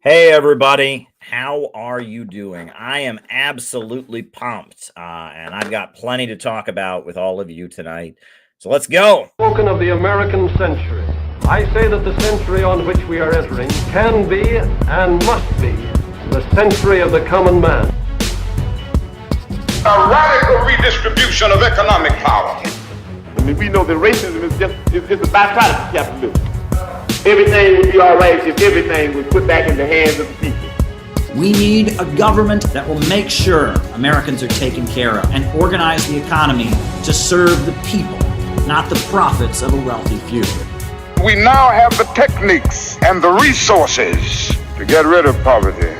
Hey everybody, how are you doing? I am absolutely pumped, and I've got plenty to talk about with all of you tonight. So let's go. Spoken of the American century. I say that the century on which we are entering can be and must be the century of the common man. A radical redistribution of economic power. I mean, we know that racism is just a byproduct of capitalism. Everything would be all right if everything was put back in the hands of the people. We need a government that will make sure Americans are taken care of and organize the economy to serve the people, not the profits of a wealthy few. We now have the techniques and the resources to get rid of poverty.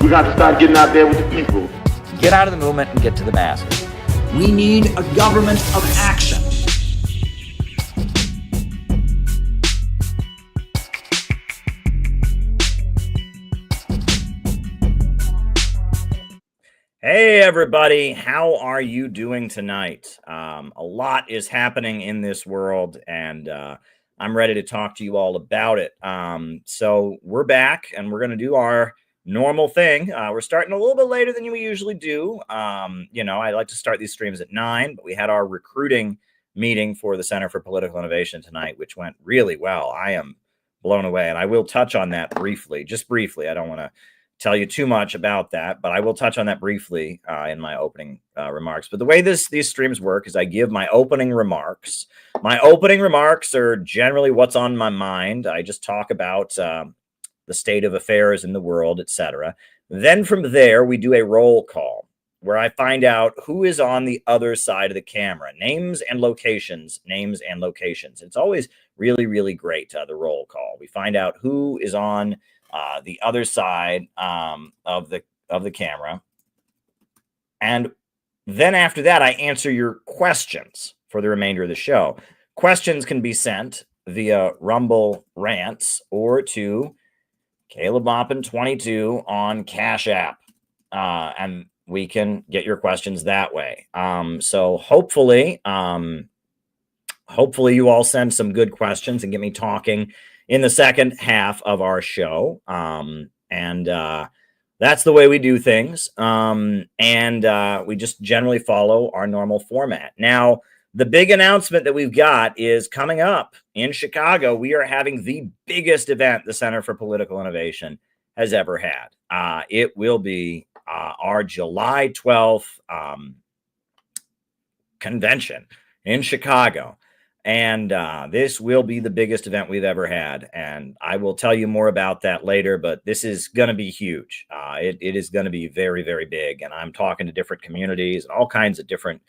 We got to start getting out there with the people. Get out of the movement and get to the masses. We need a government of action. Hey everybody, how are you doing tonight? A lot is happening in this world, and I'm ready to talk to you all about it. So we're back, and we're going to do our normal thing. We're starting a little bit later than we usually do. I like to start these streams at 9, but we had our recruiting meeting for the Center for Political Innovation tonight, which went really well. I am blown away, and I will touch on that briefly, just briefly. I don't want to tell you too much about that, but I will touch on that briefly in my opening remarks. But the way these streams work is I give my opening remarks. My opening remarks are generally what's on my mind. I just talk about the state of affairs in the world, etc. Then from there, we do a roll call where I find out who is on the other side of the camera. Names and locations, names and locations. It's always really, really great, the roll call. We find out who is on the other side of the camera. And then after that, I answer your questions for the remainder of the show. Questions can be sent via Rumble Rants or to Caleb Moppin 22 on Cash App. And we can get your questions that way. So hopefully you all send some good questions and get me talking in the second half of our show. That's the way we do things. We just generally follow our normal format. Now, the big announcement that we've got is coming up in Chicago. We are having the biggest event the Center for Political Innovation has ever had. It will be our July 12th convention in Chicago. And this will be the biggest event we've ever had. And I will tell you more about that later, but this is going to be huge. It is going to be very, very big. And I'm talking to different communities, and all kinds of different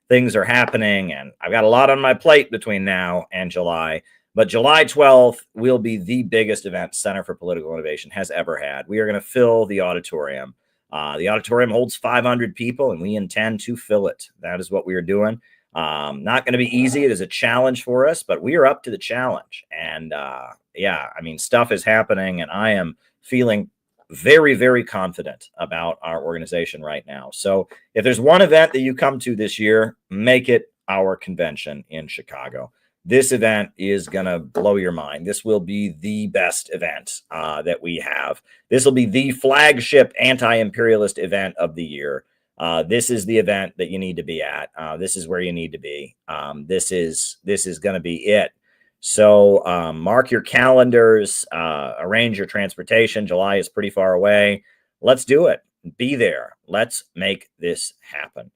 things are happening. And I've got a lot on my plate between now and July. But July 12th will be the biggest event Center for Political Innovation has ever had. We are going to fill the auditorium. The auditorium holds 500 people, and we intend to fill it. That is what we are doing. Not going to be easy. It is a challenge for us, but we are up to the challenge. And stuff is happening, and I am feeling very, very confident about our organization right now. So if there's one event that you come to this year, make it our convention in Chicago. This event is going to blow your mind. This will be the best event that we have. This will be the flagship anti-imperialist event of the year. This is the event that you need to be at. This is where you need to be. This is going to be it. So mark your calendars, arrange your transportation. July is pretty far away. Let's do it. Be there. Let's make this happen.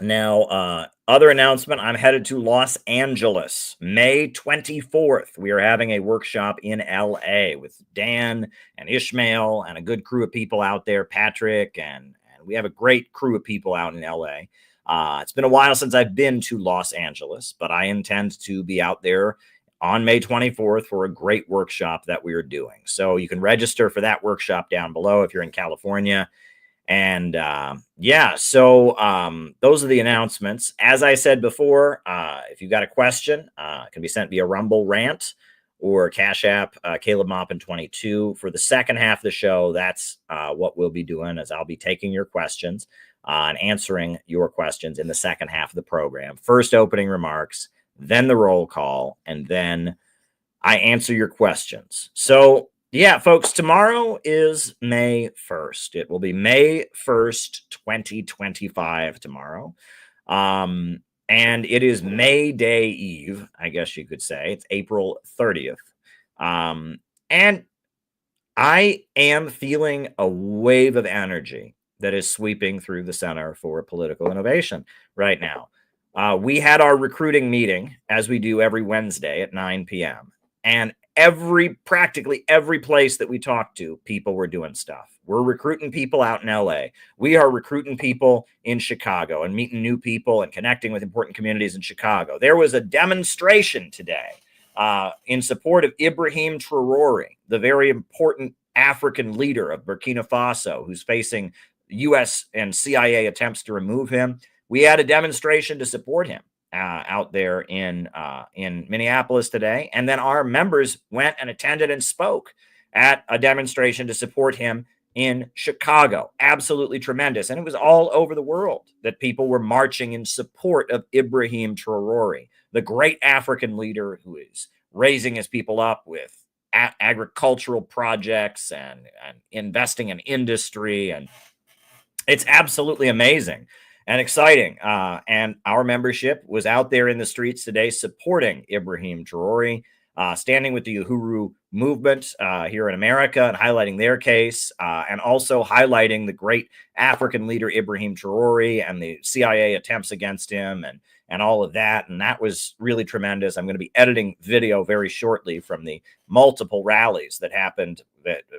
Now, other announcement, I'm headed to Los Angeles, May 24th. We are having a workshop in LA with Dan and Ishmael and a good crew of people out there, Patrick, and we have a great crew of people out in LA. It's been a while since I've been to Los Angeles, but I intend to be out there on May 24th for a great workshop that we are doing. So you can register for that workshop down below if you're in California. And so those are the announcements. As I said before, if you've got a question, it can be sent via Rumble Rant or Cash App, Caleb Moppin 22. For the second half of the show, that's what we'll be doing, is I'll be taking your questions and answering your questions in the second half of the program. First opening remarks, then the roll call, and then I answer your questions. So, yeah, folks, tomorrow is May 1st. It will be May 1st, 2025 tomorrow. And it is May Day Eve, I guess you could say. It's April 30th. And I am feeling a wave of energy that is sweeping through the Center for Political Innovation right now. We had our recruiting meeting, as we do every Wednesday at 9 p.m. And practically every place that we talked to, people were doing stuff. We're recruiting people out in LA. We are recruiting people in Chicago and meeting new people and connecting with important communities in Chicago. There was a demonstration today in support of Ibrahim Trorori, the very important African leader of Burkina Faso, who's facing U.S. and CIA attempts to remove him. We had a demonstration to support him out there in Minneapolis today, and then our members went and attended and spoke at a demonstration to support him in Chicago. Absolutely tremendous. And it was all over the world that people were marching in support of Ibrahim Trorori, the great African leader who is raising his people up with agricultural projects and investing in industry. And it's absolutely amazing and exciting. And our membership was out there in the streets today supporting Ibrahim Trorori, standing with the Uhuru movement here in America and highlighting their case, and also highlighting the great African leader Ibrahim Trorori and the CIA attempts against him and all of that. And that was really tremendous. I'm going to be editing video very shortly from the multiple rallies that happened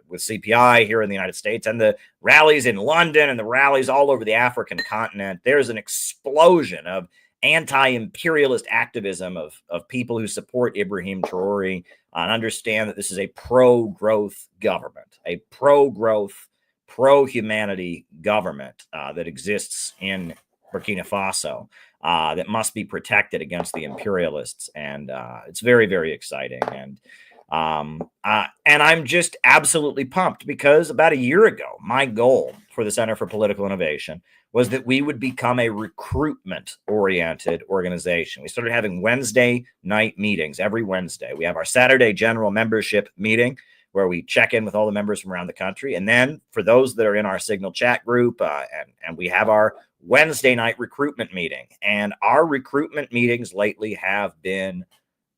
with CPI here in the United States and the rallies in London and the rallies all over the African continent. There's an explosion of anti-imperialist activism of people who support Ibrahim Trorori and understand that this is a pro-growth government, a pro-growth, pro-humanity government that exists in Burkina Faso that must be protected against the imperialists. And it's very, very exciting. And I'm just absolutely pumped because about a year ago, my goal for the Center for Political Innovation was that we would become a recruitment-oriented organization. We started having Wednesday night meetings every Wednesday. We have our Saturday general membership meeting where we check in with all the members from around the country. And then for those that are in our Signal chat group, and we have our Wednesday night recruitment meeting. And our recruitment meetings lately have been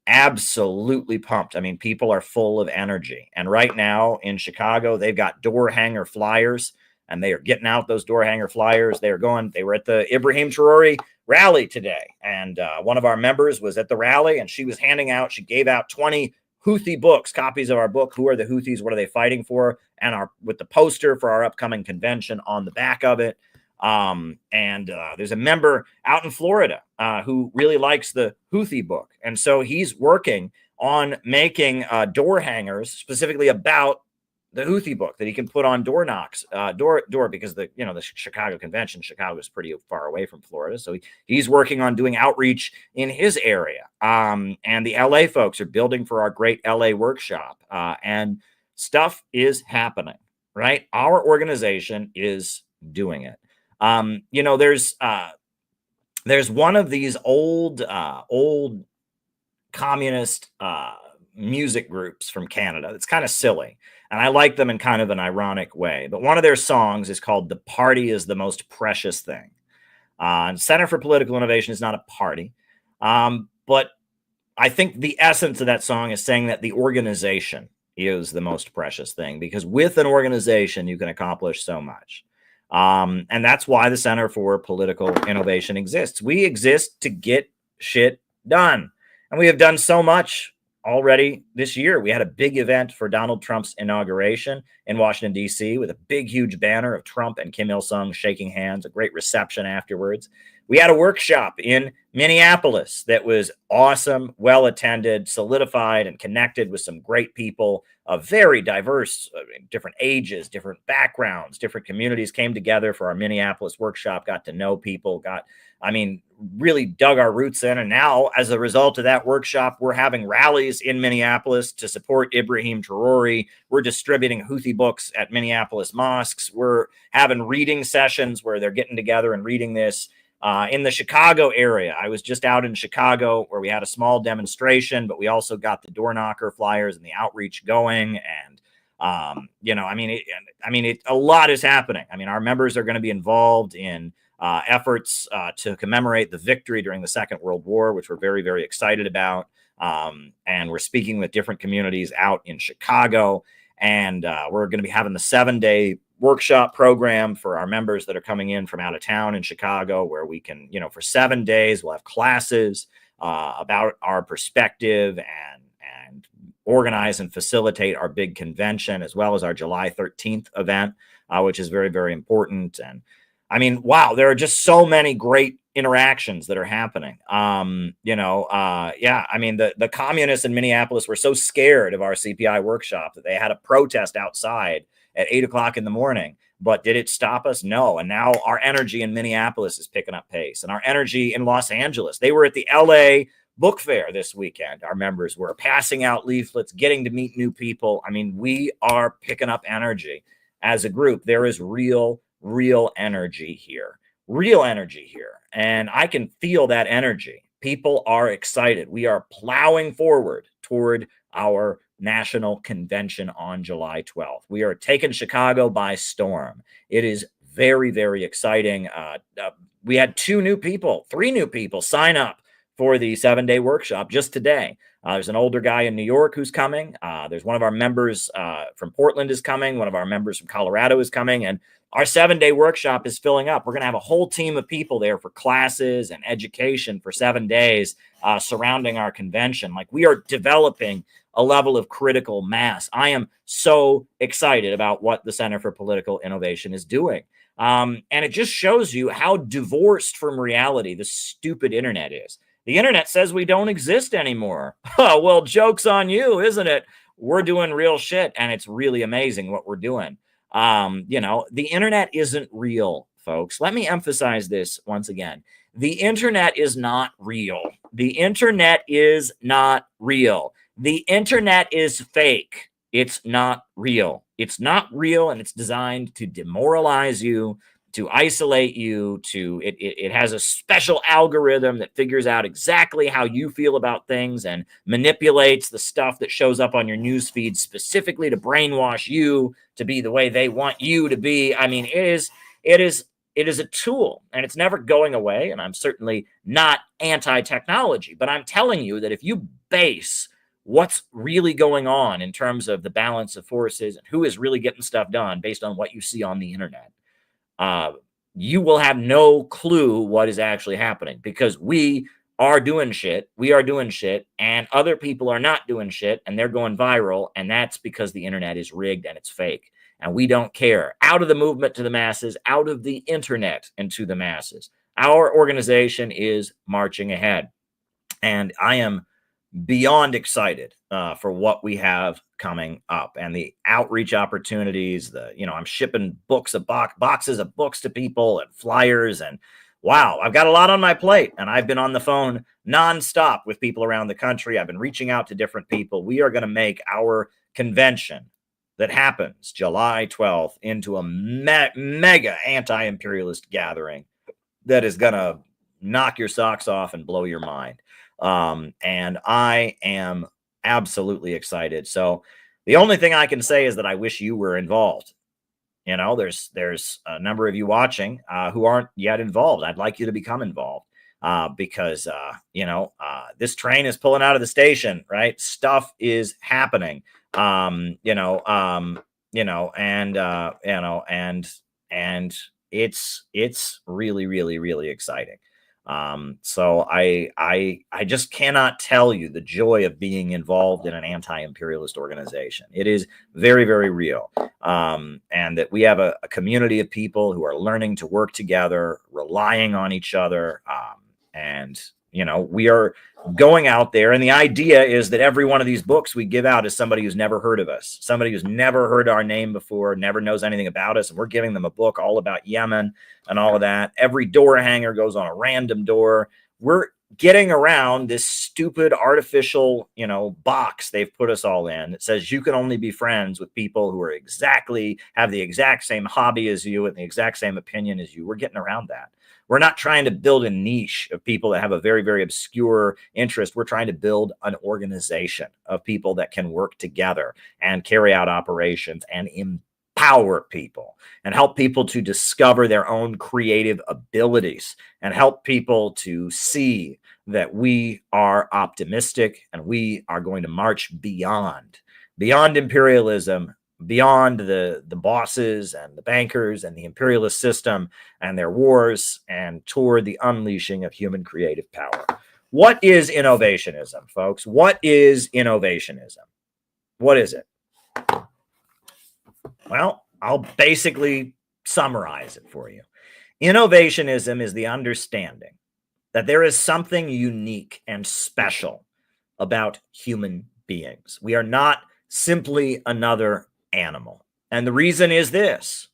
absolutely pumped. I mean, people are full of energy. And right now in Chicago, they've got door hanger flyers, and they are getting out those door hanger flyers. They were at the Ibrahim Trorori rally today. And one of our members was at the rally, and she gave out 20 Houthi books, copies of our book, Who Are the Houthis? What Are They Fighting For? And with the poster for our upcoming convention on the back of it. There's a member out in Florida who really likes the Houthi book. And so he's working on making door hangers specifically about the Houthi book that he can put on door knocks, door, because the Chicago convention, Chicago is pretty far away from Florida. So he's working on doing outreach in his area. And the LA folks are building for our great LA workshop, and stuff is happening, right? Our organization is doing it. There's one of these old communist music groups from Canada that's kind of silly, and I like them in kind of an ironic way. But one of their songs is called "The Party is the Most Precious Thing." And Center for Political Innovation is not a party, but I think the essence of that song is saying that the organization is the most precious thing, because with an organization you can accomplish so much. And that's why the Center for Political Innovation exists. We exist to get shit done. And we have done so much already this year. We had a big event for Donald Trump's inauguration in Washington, D.C., with a big, huge banner of Trump and Kim Il-sung shaking hands, a great reception afterwards. We had a workshop in Minneapolis that was awesome, well-attended, solidified, and connected with some great people of very diverse, different ages, different backgrounds, different communities came together for our Minneapolis workshop, got to know people, really dug our roots in. And now, as a result of that workshop, we're having rallies in Minneapolis to support Ibrahim Trorori. We're distributing Houthi books at Minneapolis mosques. We're having reading sessions where they're getting together and reading this. In the Chicago area, I was just out in Chicago where we had a small demonstration, but we also got the door knocker flyers and the outreach going. And a lot is happening. I mean, our members are going to be involved in efforts to commemorate the victory during the Second World War, which we're very, very excited about. And we're speaking with different communities out in Chicago. And we're going to be having the 7-day workshop program for our members that are coming in from out of town in Chicago, where we can, for 7 days, we'll have classes about our perspective and organize and facilitate our big convention, as well as our July 13th event, which is very, very important. And I mean, wow, there are just so many great interactions that are happening. I mean, the communists in Minneapolis were so scared of our CPI workshop that they had a protest outside at 8 o'clock in the morning. But did it stop us? No. And now our energy in Minneapolis is picking up pace, and our energy in Los Angeles. They were at the LA book fair this weekend. Our members were passing out leaflets, getting to meet new people. I mean, we are picking up energy as a group. There is real energy here. Real energy here. And I can feel that energy. People are excited. We are plowing forward toward our national convention on July 12th. We are taking Chicago by storm. It is very, very exciting. We had 3 new people sign up for the 7-day workshop just today. There's an older guy in New York who's coming. There's one of our members from Portland is coming. One of our members from Colorado is coming. And our 7-day workshop is filling up. We're going to have a whole team of people there for classes and education for 7 days surrounding our convention. Like, we are developing a level of critical mass. I am so excited about what the Center for Political Innovation is doing. And it just shows you how divorced from reality the stupid internet is. The internet says we don't exist anymore. Oh, well, joke's on you, isn't it? We're doing real shit, and it's really amazing what we're doing. The internet isn't real, folks. Let me emphasize this once again. The internet is not real. The internet is not real. The internet is fake. It's not real. It's not real, and it's designed to demoralize you, to isolate you, it has a special algorithm that figures out exactly how you feel about things and manipulates the stuff that shows up on your news feed specifically to brainwash you to be the way they want you to be. I mean, it is a tool, and it's never going away. And I'm certainly not anti-technology, but I'm telling you that if you base what's really going on in terms of the balance of forces and who is really getting stuff done based on what you see on the internet, you will have no clue what is actually happening, because we are doing shit. We are doing shit, and other people are not doing shit, and they're going viral. And that's because the internet is rigged and it's fake, and we don't care. Out of the movement to the masses, out of the internet and to the masses. Our organization is marching ahead, and I am beyond excited for what we have coming up and the outreach opportunities. I'm shipping boxes of books to people and flyers, and wow, I've got a lot on my plate, and I've been on the phone nonstop with people around the country. I've been reaching out to different people. We are going to make our convention that happens July 12th into a mega anti-imperialist gathering that is going to knock your socks off and blow your mind. And I am absolutely excited. So the only thing I can say is that I wish you were involved. There's a number of you watching who aren't yet involved. I'd like you to become involved because this train is pulling out of the station, right? Stuff is happening. And it's really, really, really exciting. So I just cannot tell you the joy of being involved in an anti-imperialist organization. It is very, very real. And that we have a community of people who are learning to work together, relying on each other. We are going out there, and the idea is that every one of these books we give out is somebody who's never heard of us, somebody who's never heard our name before, never knows anything about us, and we're giving them a book all about Yemen and all of that. Every door hanger goes on a random door. We're getting around this stupid artificial, box they've put us all in. It says you can only be friends with people who have the exact same hobby as you and the exact same opinion as you. We're getting around that. We're not trying to build a niche of people that have a very, very obscure interest. We're trying to build an organization of people that can work together and carry out operations and empower people and help people to discover their own creative abilities and help people to see that we are optimistic and we are going to march beyond imperialism, beyond the bosses and the bankers and the imperialist system and their wars, and toward the unleashing of human creative power. What is innovationism, folks? What is innovationism? What is it? Well, I'll basically summarize it for you. Innovationism is the understanding that there is something unique and special about human beings. We are not simply another animal. And the reason is this: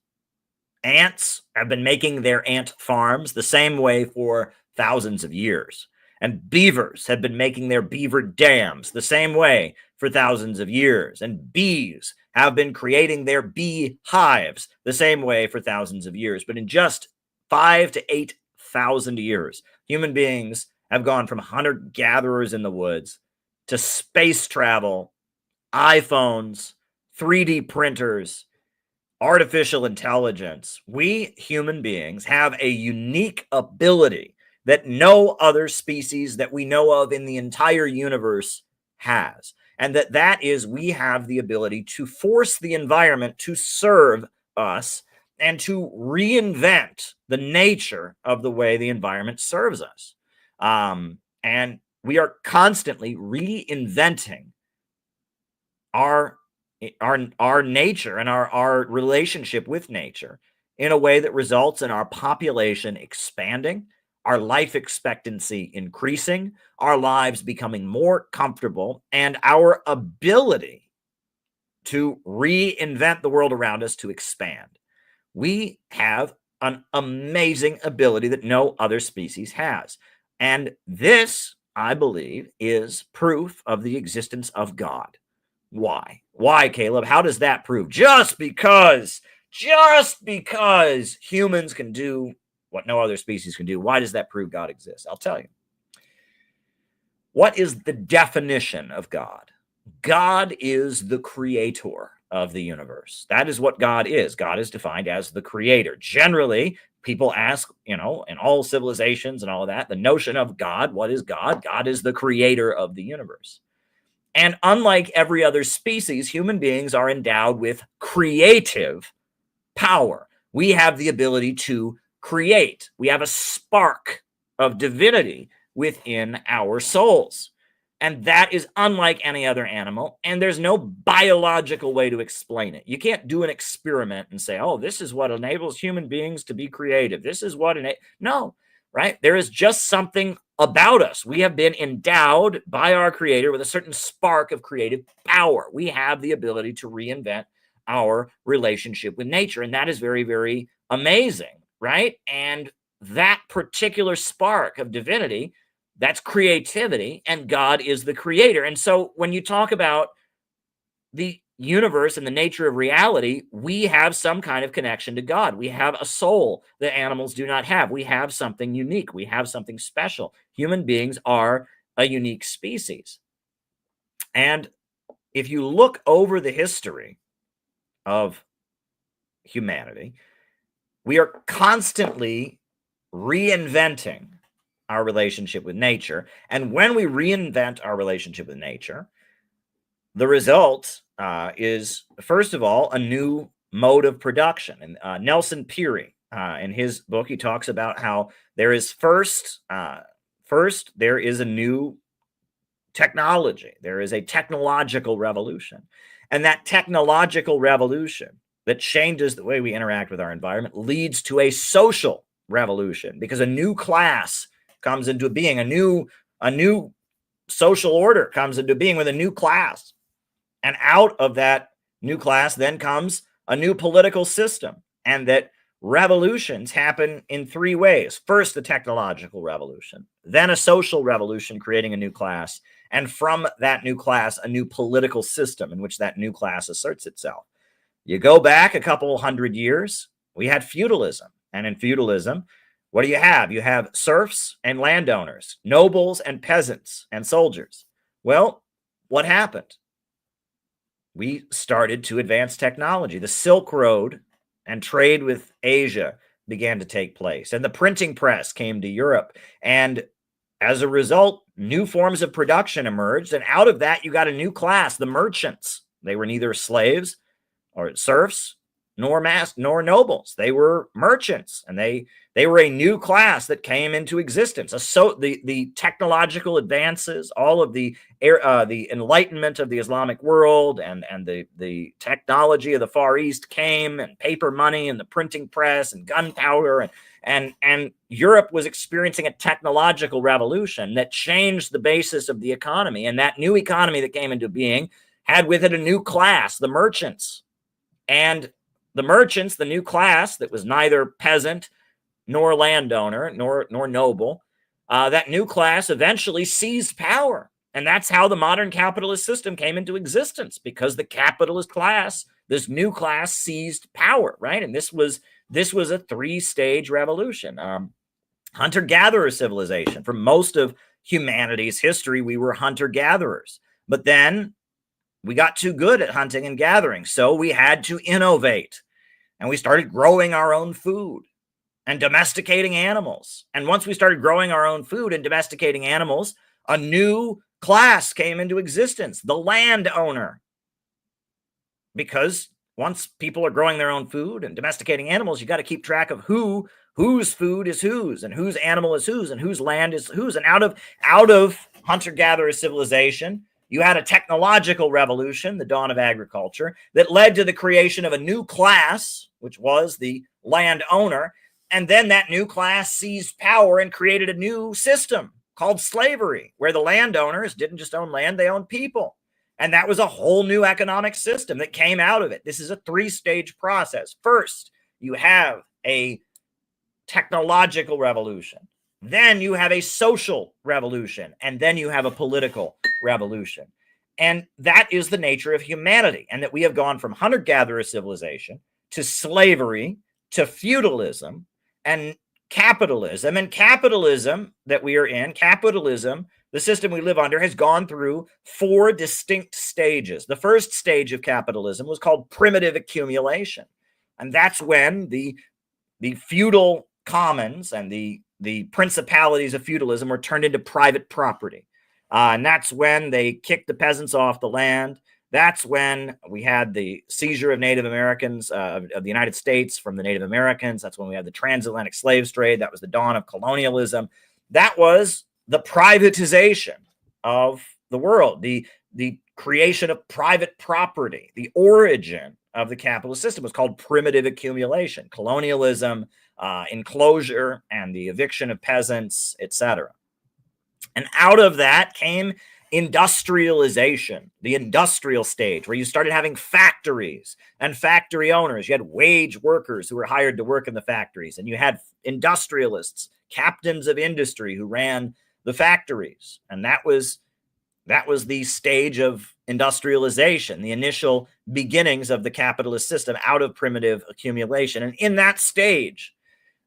ants have been making their ant farms the same way for thousands of years. And beavers have been making their beaver dams the same way for thousands of years. And bees have been creating their bee hives the same way for thousands of years. But in just 5,000 to 8,000 years, human beings have gone from hunter-gatherers in the woods to space travel, iPhones, 3D printers, artificial intelligence. We human beings have a unique ability that no other species that we know of in the entire universe has. And that is, we have the ability to force the environment to serve us and to reinvent the nature of the way the environment serves us. And we are constantly reinventing our nature and our relationship with nature in a way that results in our population expanding, our life expectancy increasing, our lives becoming more comfortable, and our ability to reinvent the world around us to expand. We have an amazing ability that no other species has. And this, I believe, is proof of the existence of God. Why? Why, Caleb? How does that prove? Just because humans can do what no other species can do. Why does that prove God exists? I'll tell you. What is the definition of God? God is the creator of the universe. That is what God is. God is defined as the creator. Generally, people ask, in all civilizations and all of that, the notion of God, what is God? God is the creator of the universe. And unlike every other species, human beings are endowed with creative power. We have the ability to create. We have a spark of divinity within our souls. And that is unlike any other animal. And there's no biological way to explain it. You can't do an experiment and say, oh, this is what enables human beings to be creative. This is what no, right? There is just something about us. We have been endowed by our creator with a certain spark of creative power. We have the ability to reinvent our relationship with nature. And that is very, very amazing, right? And that particular spark of divinity, that's creativity, and God is the creator. And so when you talk about the universe and the nature of reality, we have some kind of connection to God. We have a soul that animals do not have. We have something unique. We have something special. Human beings are a unique species. And if you look over the history of humanity, we are constantly reinventing our relationship with nature. And when we reinvent our relationship with nature, the result is, first of all, a new mode of production. And Nelson Peary, in his book, he talks about how there is first there is a new technology. There is a technological revolution. And that technological revolution that changes the way we interact with our environment leads to a social revolution, because a new class comes into being, a new social order comes into being with a new class. And out of that new class then comes a new political system. And that revolutions happen in three ways. First, the technological revolution, then a social revolution creating a new class, and from that new class, a new political system in which that new class asserts itself. You go back a couple hundred years, we had feudalism. And in feudalism, What do you have? You have serfs and landowners, nobles and peasants and soldiers. Well, what happened? We started to advance technology. The Silk Road and trade with Asia began to take place, and the printing press came to Europe. And as a result, new forms of production emerged. And out of that, you got a new class, the merchants. They were neither slaves or serfs nor nobles. They were merchants, and they were a new class that came into existence. So the technological advances, all of the enlightenment of the Islamic world, and the technology of the Far East came, and paper money and the printing press and gunpowder, and Europe was experiencing a technological revolution that changed the basis of the economy. And that new economy that came into being had with it a new class, the merchants. And the merchants, the new class that was neither peasant nor landowner nor noble, that new class eventually seized power. And that's how the modern capitalist system came into existence, because the capitalist class, this new class, seized power, right? And this was a three-stage revolution. Hunter-gatherer civilization. For most of humanity's history, we were hunter-gatherers. But then we got too good at hunting and gathering, so we had to innovate. And we started growing our own food and domesticating animals. And once we started growing our own food and domesticating animals, a new class came into existence, the landowner. Because once people are growing their own food and domesticating animals, you got to keep track of whose food is whose, and whose animal is whose, and whose land is whose. And out of hunter-gatherer civilization, you had a technological revolution, the dawn of agriculture, that led to the creation of a new class, which was the landowner. And then that new class seized power and created a new system called slavery, where the landowners didn't just own land, they owned people. And that was a whole new economic system that came out of it. This is a three-stage process. First, you have a technological revolution. Then you have a social revolution, and then you have a political revolution. And that is the nature of humanity, and that we have gone from hunter-gatherer civilization to slavery to feudalism and capitalism. And capitalism that we are in, capitalism, the system we live under, has gone through four distinct stages. The first stage of capitalism was called primitive accumulation. And that's when the feudal commons and the principalities of feudalism were turned into private property. And that's when they kicked the peasants off the land. That's when we had the seizure of Native Americans, of the United States from the Native Americans. That's when we had the transatlantic slave trade. That was the dawn of colonialism. That was the privatization of the world, the creation of private property. The origin of the capitalist system was called primitive accumulation, colonialism, enclosure, and the eviction of peasants, etc. And out of that came industrialization, the industrial stage, where you started having factories and factory owners. You had wage workers who were hired to work in the factories, and you had industrialists, captains of industry, who ran the factories. And that was the stage of industrialization, the initial beginnings of the capitalist system out of primitive accumulation. And in that stage,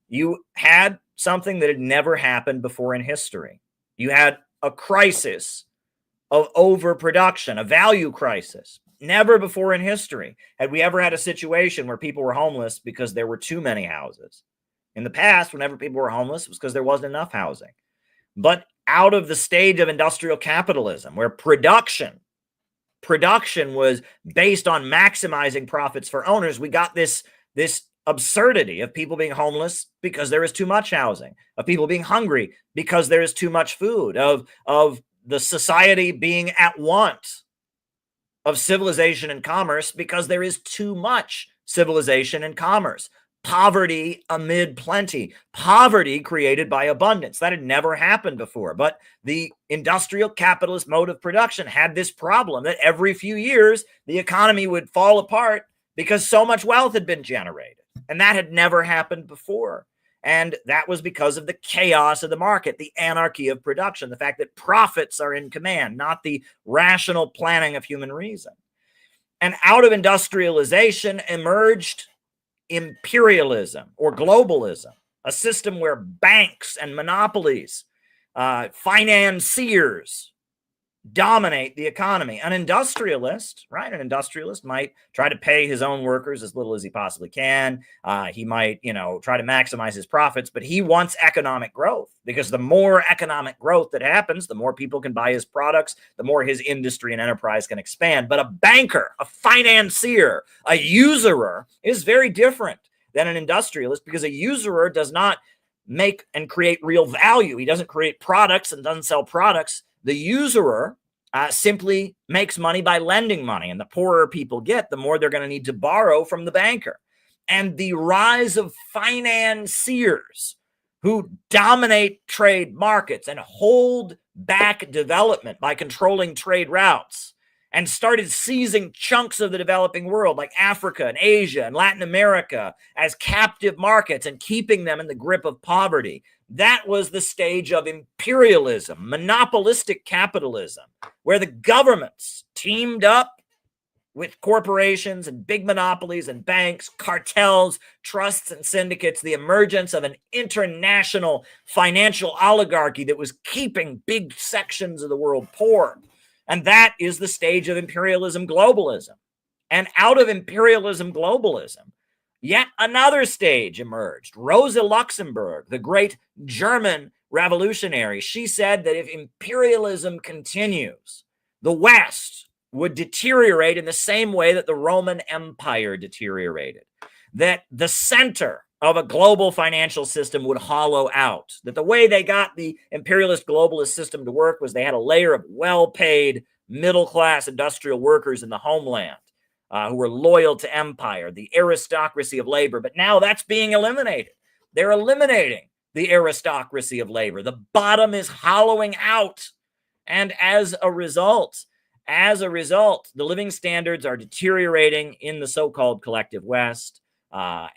you had something that had never happened before in history. You had a crisis of overproduction, a value crisis. Never before in history had we ever had a situation where people were homeless because there were too many houses. In the past, whenever people were homeless, it was because there wasn't enough housing. But out of the stage of industrial capitalism, where production was based on maximizing profits for owners, we got this absurdity of people being homeless because there is too much housing, of people being hungry because there is too much food, of the society being at want of civilization and commerce because there is too much civilization and commerce. Poverty amid plenty, poverty created by abundance. That had never happened before. But the industrial capitalist mode of production had this problem that every few years the economy would fall apart because so much wealth had been generated. And that had never happened before. And that was because of the chaos of the market, the anarchy of production, the fact that profits are in command, not the rational planning of human reason. And out of industrialization emerged imperialism or globalism. a system where banks and monopolies, financiers dominate the economy. An industrialist, right? An industrialist might try to pay his own workers as little as he possibly can. He might, try to maximize his profits, but he wants economic growth, because the more economic growth that happens, the more people can buy his products, the more his industry and enterprise can expand. But a banker, a financier, a usurer is very different than an industrialist, because a usurer does not make and create real value. He doesn't create products and doesn't sell products. The usurer simply makes money by lending money, and the poorer people get, the more they're going to need to borrow from the banker. And the rise of financiers who dominate trade markets and hold back development by controlling trade routes, and started seizing chunks of the developing world like Africa and Asia and Latin America as captive markets and keeping them in the grip of poverty. That was the stage of imperialism, monopolistic capitalism, where the governments teamed up with corporations and big monopolies and banks, cartels, trusts, and syndicates, the emergence of an international financial oligarchy that was keeping big sections of the world poor. And that is the stage of imperialism globalism. And out of imperialism globalism, yet another stage emerged. Rosa Luxemburg, the great German revolutionary, she said that if imperialism continues, the West would deteriorate in the same way that the Roman Empire deteriorated, that the center of a global financial system would hollow out, that the way they got the imperialist globalist system to work was they had a layer of well-paid middle-class industrial workers in the homeland who were loyal to empire, the aristocracy of labor. But now that's being eliminated. They're eliminating the aristocracy of labor. The bottom is hollowing out. And as a result, the living standards are deteriorating in the so-called collective West,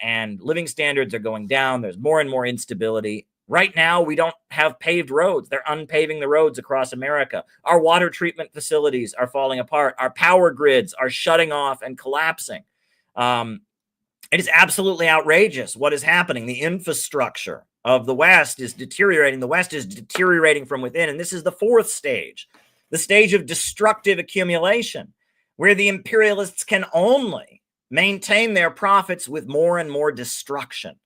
and living standards are going down. There's more and more instability. Right now, we don't have paved roads. They're unpaving the roads across America. Our water treatment facilities are falling apart. Our power grids are shutting off and collapsing. It is absolutely outrageous what is happening. The infrastructure of the West is deteriorating. The West is deteriorating from within. And this is the fourth stage, the stage of destructive accumulation, where the imperialists can only maintain their profits with more and more destruction.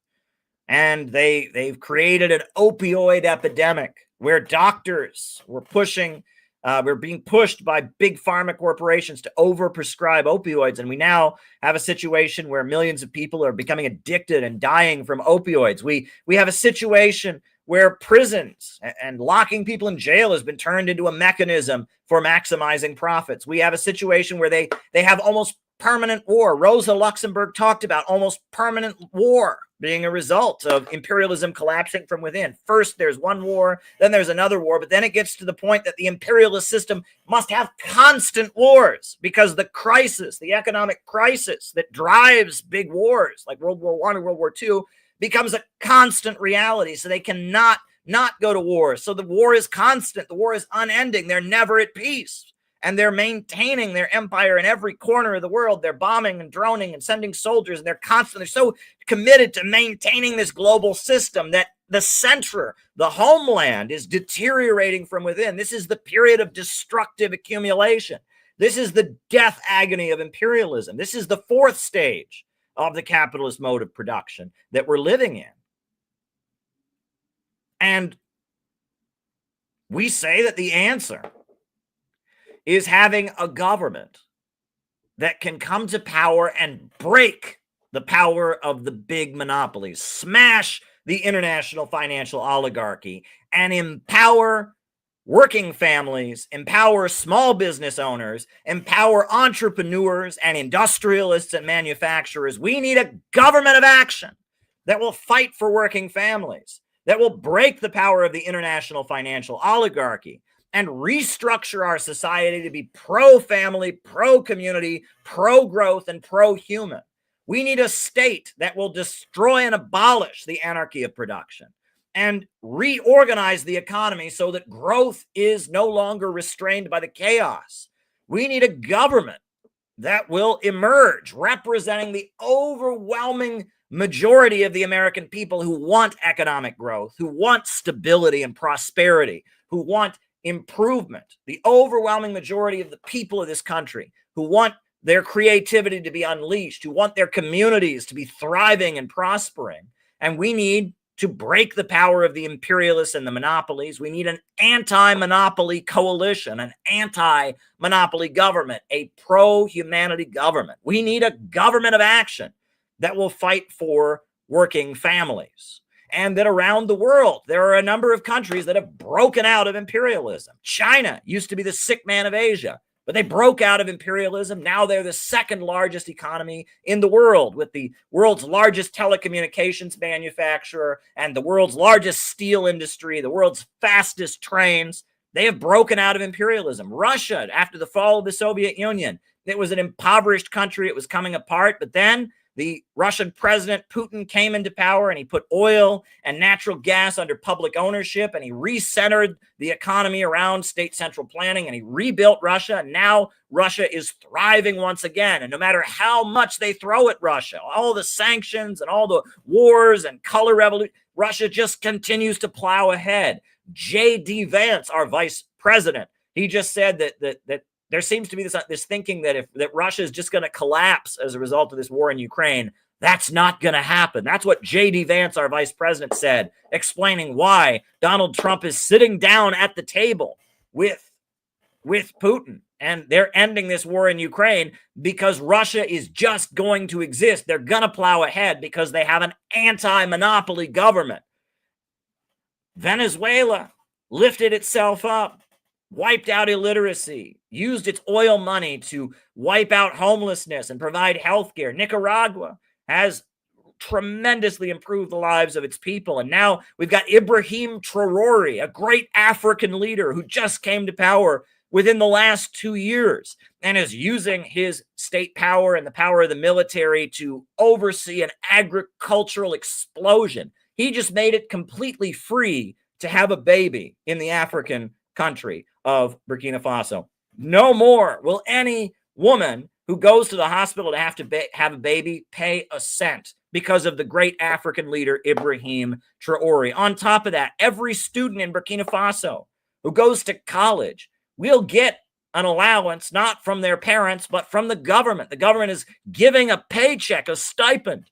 And they've created an opioid epidemic where doctors were being pushed by big pharma corporations to overprescribe opioids. And we now have a situation where millions of people are becoming addicted and dying from opioids. We have a situation where prisons and locking people in jail has been turned into a mechanism for maximizing profits. We have a situation where they have almost permanent war. Rosa Luxemburg talked about almost permanent war being a result of imperialism collapsing from within. First, there's one war, then there's another war, but then it gets to the point that the imperialist system must have constant wars, because the crisis, the economic crisis that drives big wars like World War I and World War II becomes a constant reality. So they cannot not go to war. So the war is constant. The war is unending. They're never at peace. And they're maintaining their empire in every corner of the world. They're bombing and droning and sending soldiers, and they're so committed to maintaining this global system that the center, the homeland, is deteriorating from within. This is the period of destructive accumulation. This is the death agony of imperialism. This is the fourth stage of the capitalist mode of production that we're living in. And we say that the answer is having a government that can come to power and break the power of the big monopolies, smash the international financial oligarchy, and empower working families, empower small business owners, empower entrepreneurs and industrialists and manufacturers. We need a government of action that will fight for working families, that will break the power of the international financial oligarchy, and restructure our society to be pro-family, pro-community, pro-growth, and pro-human. We need a state that will destroy and abolish the anarchy of production and reorganize the economy so that growth is no longer restrained by the chaos. We need a government that will emerge representing the overwhelming majority of the American people who want economic growth, who want stability and prosperity, who want improvement, the overwhelming majority of the people of this country who want their creativity to be unleashed, who want their communities to be thriving and prospering. And we need to break the power of the imperialists and the monopolies. We need an anti-monopoly coalition, an anti-monopoly government, a pro-humanity government. We need a government of action that will fight for working families. And that around the world, there are a number of countries that have broken out of imperialism. China used to be the sick man of Asia, but they broke out of imperialism. Now they're the second largest economy in the world, with the world's largest telecommunications manufacturer and the world's largest steel industry, the world's fastest trains. They have broken out of imperialism. Russia, after the fall of the Soviet Union, it was an impoverished country. It was coming apart, but then the Russian president Putin came into power and he put oil and natural gas under public ownership, and he recentered the economy around state central planning, and he rebuilt Russia. And now Russia is thriving once again. And no matter how much they throw at Russia, all the sanctions and all the wars and color revolution, Russia just continues to plow ahead. J.D. Vance, our vice president, he just said that there seems to be this thinking that Russia is just going to collapse as a result of this war in Ukraine. That's not going to happen. That's what J.D. Vance, our vice president, said, explaining why Donald Trump is sitting down at the table with Putin. And they're ending this war in Ukraine because Russia is just going to exist. They're going to plow ahead because they have an anti-monopoly government. Venezuela lifted itself up, wiped out illiteracy, used its oil money to wipe out homelessness and provide health care. Nicaragua has tremendously improved the lives of its people. And now we've got Ibrahim Trorori, a great African leader who just came to power within the last 2 years and is using his state power and the power of the military to oversee an agricultural explosion. He just made it completely free to have a baby in the African country of Burkina Faso. No more will any woman who goes to the hospital to have a baby pay a cent because of the great African leader Ibrahim Trorori. On top of that, every student in Burkina Faso who goes to college will get an allowance, not from their parents, but from the government. The government is giving a paycheck, a stipend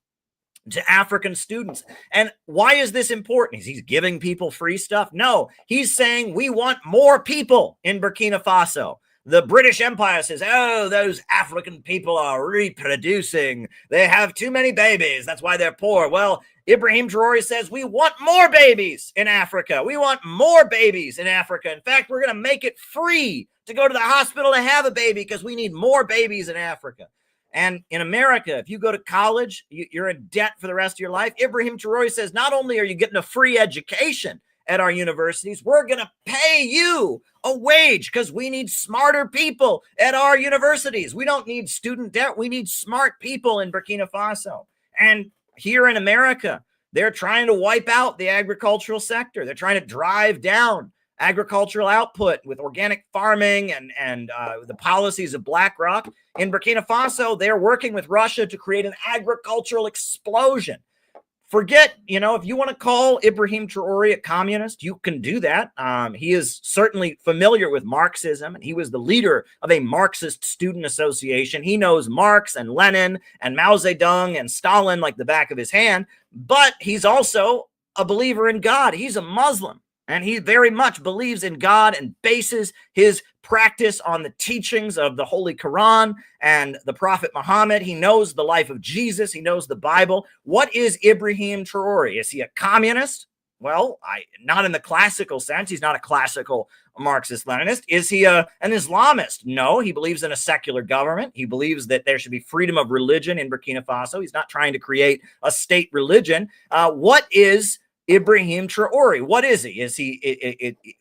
to African students. And why is this important? Is he giving people free stuff? No, he's saying we want more people in Burkina Faso. The British Empire says, oh, those African people are reproducing. They have too many babies. That's why they're poor. Well, Ibrahim Trorori says we want more babies in Africa. We want more babies in Africa. In fact, we're going to make it free to go to the hospital to have a baby because we need more babies in Africa. And in America, if you go to college, you're in debt for the rest of your life. Ibrahim Trorori says, not only are you getting a free education at our universities, we're going to pay you a wage because we need smarter people at our universities. We don't need student debt. We need smart people in Burkina Faso. And here in America, they're trying to wipe out the agricultural sector. They're trying to drive down agricultural output with organic farming and the policies of BlackRock. In Burkina Faso, they're working with Russia to create an agricultural explosion. Forget, if you want to call Ibrahim Trorori a communist, you can do that. He is certainly familiar with Marxism, and he was the leader of a Marxist student association. He knows Marx and Lenin and Mao Zedong and Stalin like the back of his hand, but he's also a believer in God. He's a Muslim. And he very much believes in God and bases his practice on the teachings of the Holy Quran and the Prophet Muhammad. He knows the life of Jesus. He knows the Bible. What is Ibrahim Trorori? Is he a communist? Well, not in the classical sense. He's not a classical Marxist-Leninist. Is he an Islamist? No, he believes in a secular government. He believes that there should be freedom of religion in Burkina Faso. He's not trying to create a state religion. What is Ibrahim Trorori? What is he?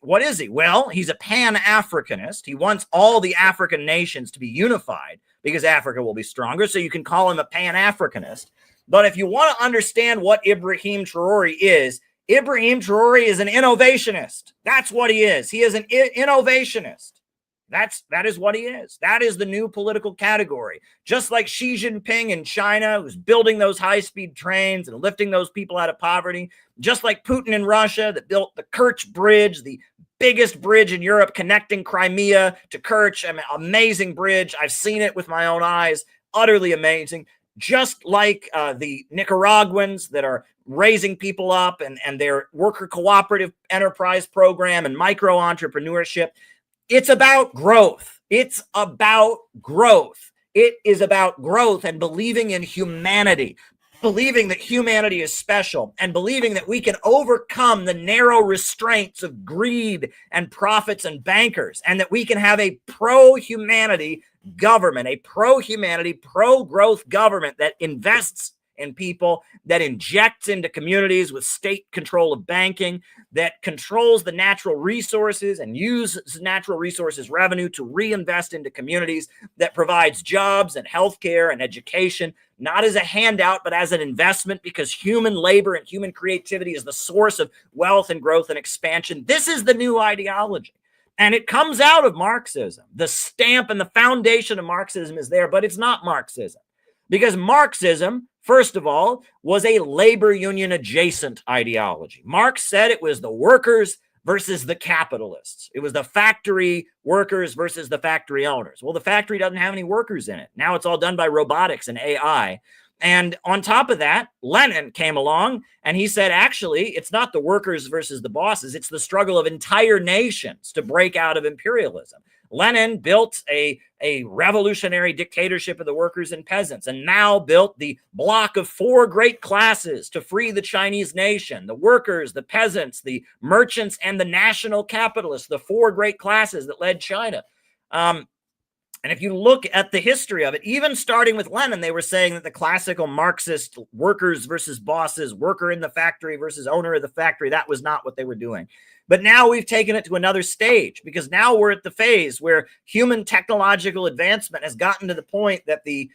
What is he? Well, he's a Pan-Africanist. He wants all the African nations to be unified because Africa will be stronger. So you can call him a Pan-Africanist. But if you want to understand what Ibrahim Trorori is an innovationist. That's what he is. He is an innovationist. That is what he is. That is the new political category. Just like Xi Jinping in China, who's building those high-speed trains and lifting those people out of poverty. Just like Putin in Russia that built the Kerch Bridge, the biggest bridge in Europe connecting Crimea to Kerch. I mean, amazing bridge. I've seen it with my own eyes. Utterly amazing. Just like the Nicaraguans that are raising people up and their worker cooperative enterprise program and micro entrepreneurship. It's about growth. It's about growth. It is about growth and believing in humanity, believing that humanity is special, and believing that we can overcome the narrow restraints of greed and profits and bankers, and that we can have a pro-humanity government, a pro-humanity, pro-growth government that invests in people, that injects into communities with state control of banking, that controls the natural resources and uses natural resources revenue to reinvest into communities, that provides jobs and healthcare and education, not as a handout, but as an investment, because human labor and human creativity is the source of wealth and growth and expansion. This is the new ideology. And it comes out of Marxism. The stamp and the foundation of Marxism is there, but it's not Marxism. Because Marxism, first of all, was a labor union adjacent ideology. Marx said it was the workers versus the capitalists. It was the factory workers versus the factory owners. Well, the factory doesn't have any workers in it. Now it's all done by robotics and AI. And on top of that, Lenin came along and he said, actually, it's not the workers versus the bosses. It's the struggle of entire nations to break out of imperialism. Lenin built a revolutionary dictatorship of the workers and peasants, and Mao built the block of four great classes to free the Chinese nation: the workers, the peasants, the merchants, and the national capitalists, the four great classes that led China. And if you look at the history of it, even starting with Lenin, they were saying that the classical Marxist workers versus bosses, worker in the factory versus owner of the factory, that was not what they were doing. But now we've taken it to another stage, because now we're at the phase where human technological advancement has gotten to the point that the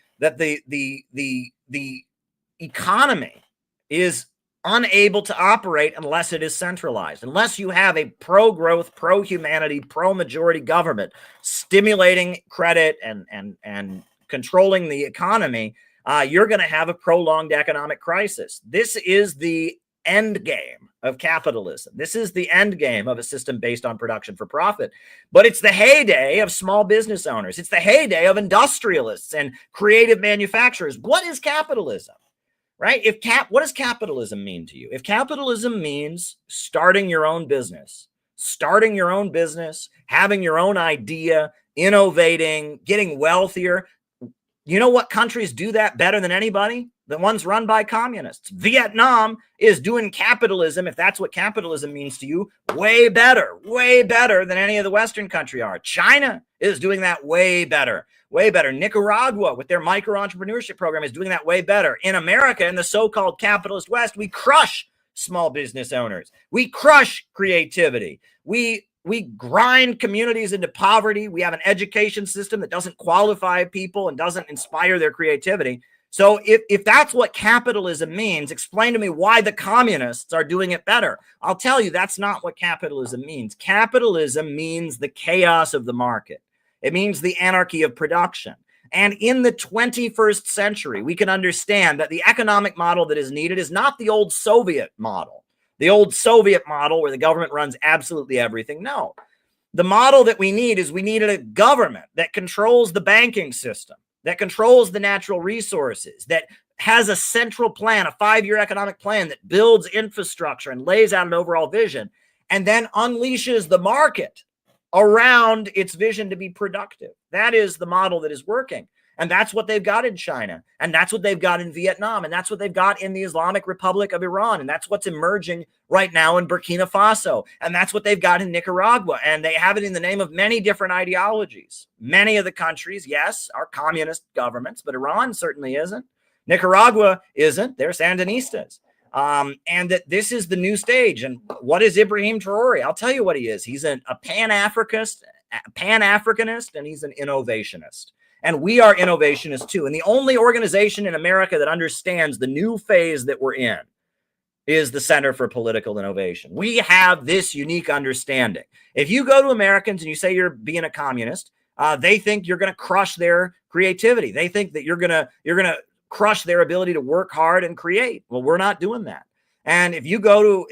economy is unable to operate unless it is centralized, unless you have a pro-growth, pro-humanity, pro-majority government stimulating credit and controlling the economy. You're going to have a prolonged economic crisis. This is the end game of capitalism. This is the end game of a system based on production for profit. But it's the heyday of small business owners. It's the heyday of industrialists and creative manufacturers. What is capitalism? Right? What does capitalism mean to you? If capitalism means starting your own business, having your own idea, innovating, getting wealthier, you know what countries do that better than anybody? The ones run by communists. Vietnam is doing capitalism, if that's what capitalism means to you, way better than any of the Western countries are. China is doing that way better. Nicaragua, with their micro-entrepreneurship program, is doing that way better. In America, in the so-called capitalist West, we crush small business owners. We crush creativity. We grind communities into poverty. We have an education system that doesn't qualify people and doesn't inspire their creativity. So if that's what capitalism means, explain to me why the communists are doing it better. I'll tell you, that's not what capitalism means. Capitalism means the chaos of the market. It means the anarchy of production. And in the 21st century, we can understand that the economic model that is needed is not the old Soviet model. The old Soviet model where the government runs absolutely everything. No. The model that we need is we needed a government that controls the banking system, that controls the natural resources, that has a central plan, a 5-year economic plan that builds infrastructure and lays out an overall vision, and then unleashes the market around its vision to be productive. That is the model that is working. And that's what they've got in China. And that's what they've got in Vietnam. And that's what they've got in the Islamic Republic of Iran. And that's what's emerging right now in Burkina Faso. And that's what they've got in Nicaragua. And they have it in the name of many different ideologies. Many of the countries, yes, are communist governments, but Iran certainly isn't. Nicaragua isn't. They're Sandinistas. And that this is the new stage. And what is Ibrahim Trorori? I'll tell you what he is. He's a Pan-Africanist, and he's an innovationist. And we are innovationists too. And the only organization in America that understands the new phase that we're in is the Center for Political Innovation. We have this unique understanding. If you go to Americans and you say you're being a communist, they think you're going to crush their creativity. They think that you're going to crush their ability to work hard and create. Well, we're not doing that. And if you go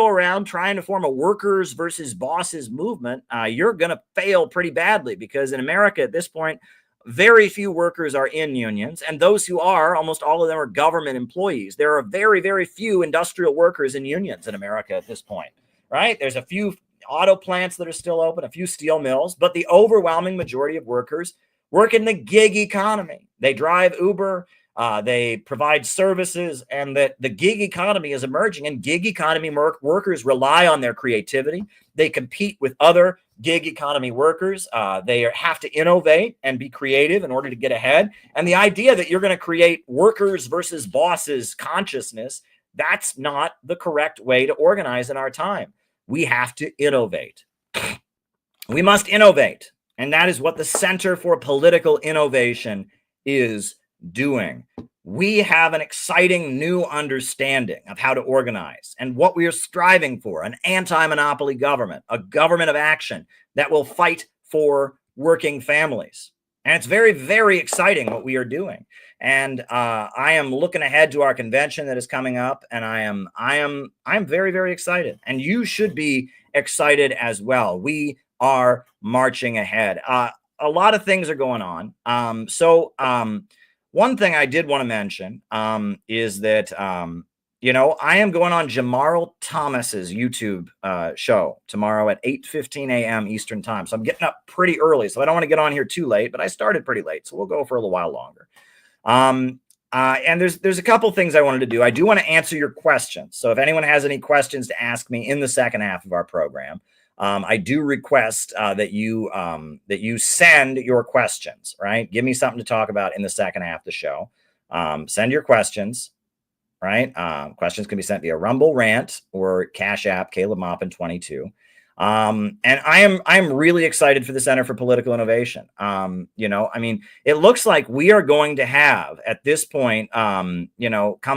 around trying to form a workers versus bosses movement, you're going to fail pretty badly, because in America at this point, very few workers are in unions, and those who are, almost all of them are government employees. There are very, very few industrial workers in unions in America at this point, right? There's a few auto plants that are still open, a few steel mills, but the overwhelming majority of workers work in the gig economy. They drive Uber, they provide services, and that the gig economy is emerging, and gig economy workers rely on their creativity. They compete with other gig economy workers. They have to innovate and be creative in order to get ahead. And the idea that you're going to create workers versus bosses consciousness, that's not the correct way to organize in our time. We have to innovate. We must innovate. And that is what the Center for Political Innovation is doing. We have an exciting new understanding of how to organize and what we are striving for: an anti-monopoly government, a government of action that will fight for working families. And it's very, very exciting what we are doing. And I am looking ahead to our convention that is coming up, and I am very, very excited. And you should be excited as well. We are marching ahead. A lot of things are going on. One thing I did want to mention is that, I am going on Jamarl Thomas's YouTube show tomorrow at 8:15 a.m. Eastern time. So I'm getting up pretty early. So I don't want to get on here too late, but I started pretty late. So we'll go for a little while longer. And there's a couple things I wanted to do. I do want to answer your questions. So if anyone has any questions to ask me in the second half of our program, I do request that you send your questions, right? Give me something to talk about in the second half of the show. Send your questions, right? Questions can be sent via Rumble Rant or Cash App, Caleb Maupin 22. And I'm really excited for the Center for Political Innovation. It looks like we are going to have at this point, coming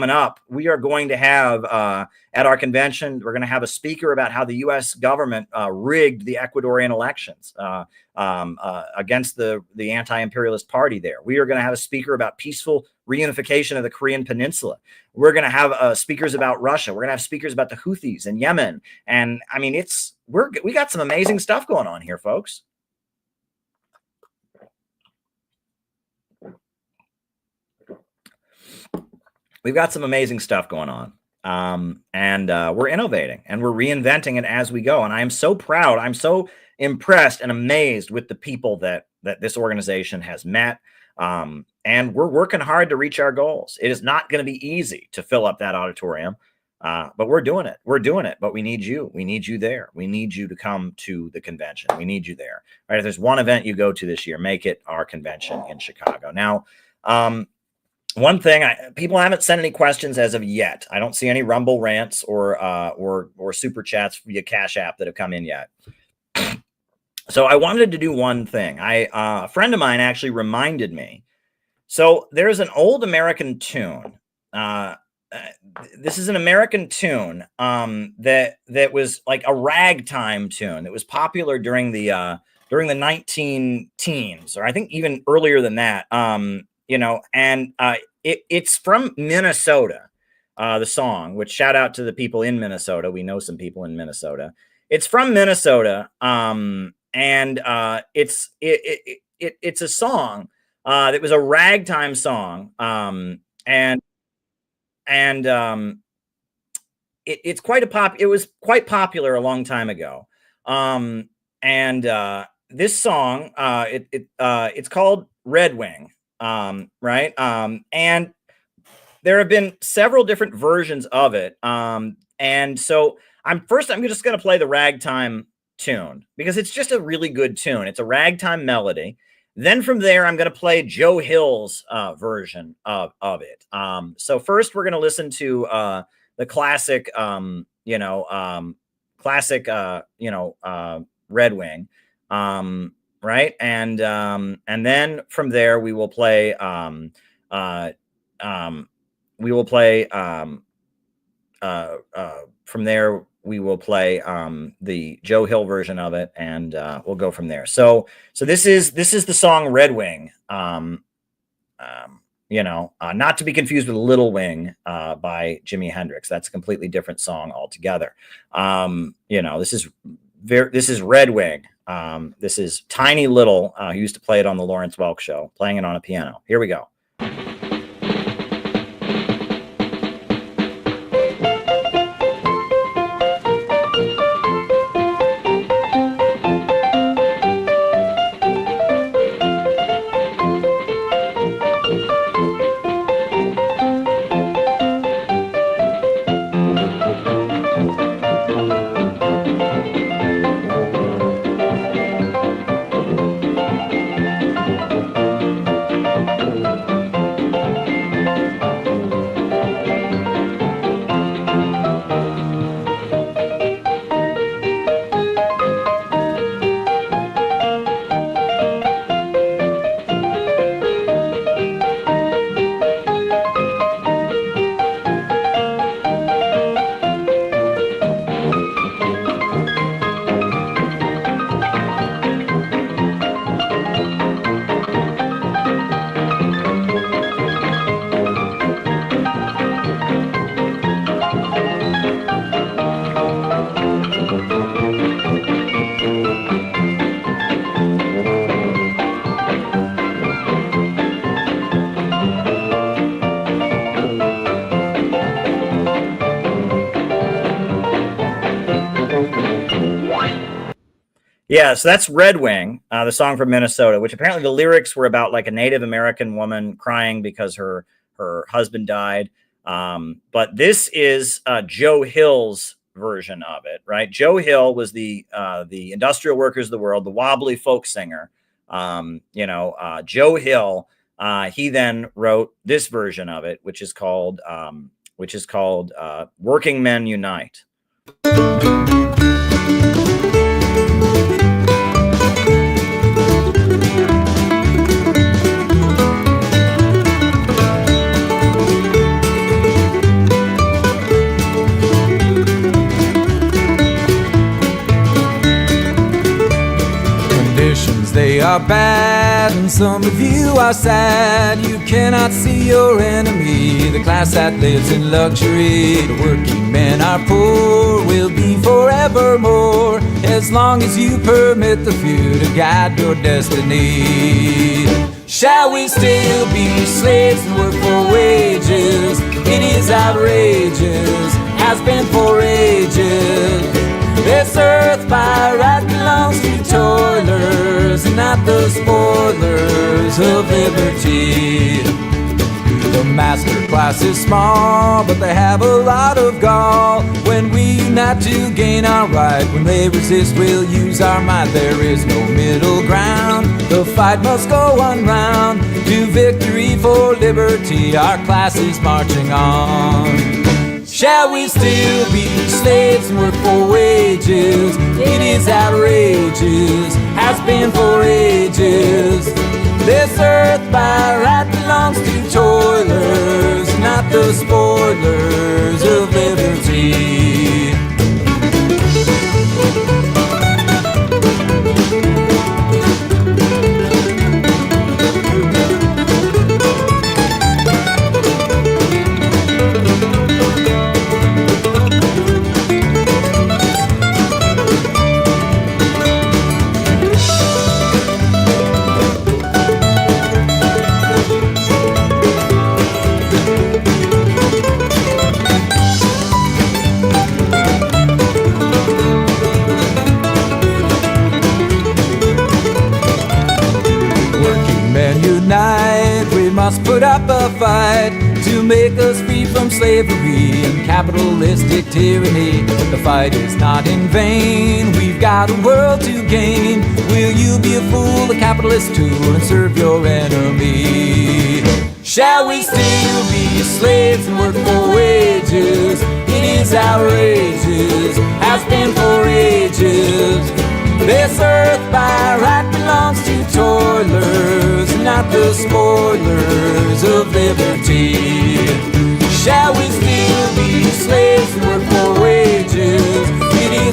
up, we are going to have at our convention, we're going to have a speaker about how the U.S. government rigged the Ecuadorian elections against the anti-imperialist party there. We are going to have a speaker about peaceful reunification of the Korean Peninsula. We're going to have speakers about Russia. We're going to have speakers about the Houthis in Yemen. And I mean, we got some amazing stuff going on here, folks. We've got some amazing stuff going on. And we're innovating and we're reinventing it as we go. And I am so proud. I'm so impressed and amazed with the people that this organization has met. And we're working hard to reach our goals. It is not going to be easy to fill up that auditorium, but we're doing it. We're doing it. But we need you. We need you there. We need you to come to the convention. We need you there. Right? If there's one event you go to this year, make it our convention in Chicago. Now, one thing, people haven't sent any questions as of yet. I don't see any Rumble rants or super chats via Cash App that have come in yet. So I wanted to do one thing. A friend of mine actually reminded me. So there's an old American tune. This is an American tune that was like a ragtime tune that was popular during the 19 teens, or I think even earlier than that. It's from Minnesota, the song, which shout out to the people in Minnesota. We know some people in Minnesota. It's from Minnesota. It's a song that was a ragtime song. It's quite it was quite popular a long time ago. This song, it's called Red Wing. Right. And there have been several different versions of it. And so I'm just going to play the ragtime tune because it's just a really good tune. It's a ragtime melody. Then from there, I'm going to play Joe Hill's version of it. So first we're going to listen to the classic, Red Wing. Right. And then from there we will play from there, we will play the Joe Hill version of it, and we'll go from there. So this is the song Red Wing. Not to be confused with Little Wing by Jimi Hendrix. That's a completely different song altogether. This is Red Wing. This is Tiny Little, who used to play it on the Lawrence Welk Show, playing it on a piano. Here we go. Yeah, so that's Red Wing, the song from Minnesota, which apparently the lyrics were about like a Native American woman crying because her husband died. But this is Joe Hill's version of it, right? Joe Hill was the industrial workers of the world, the wobbly folk singer. Joe Hill, he then wrote this version of it, which is called Working Men Unite. They are bad, and some of you are sad. You cannot see your enemy, the class that lives in luxury. The working men are poor, will be forevermore, as long as you permit the few to guide your destiny. Shall we still be slaves and work for wages? It is outrageous, has been for ages. This earth by right belongs to toilers, and not the spoilers of liberty. The master class is small, but they have a lot of gall. When we unite to gain our right, when they resist, we'll use our might. There is no middle ground, the fight must go on round. To victory for liberty, our class is marching on. Shall we still be slaves and work for wages? It is outrageous, has been for ages. This earth by right belongs to toilers, not the spoilers of liberty. We must put up a fight to make us free from slavery and capitalistic tyranny. The fight is not in vain, we've got a world to gain. Will you be a fool, a capitalist tool, and serve your enemy? Shall we still be slaves and work for wages? It is outrageous, has been for ages. This earth by right belongs to toilers, not the spoilers of liberty. Shall we still be slaves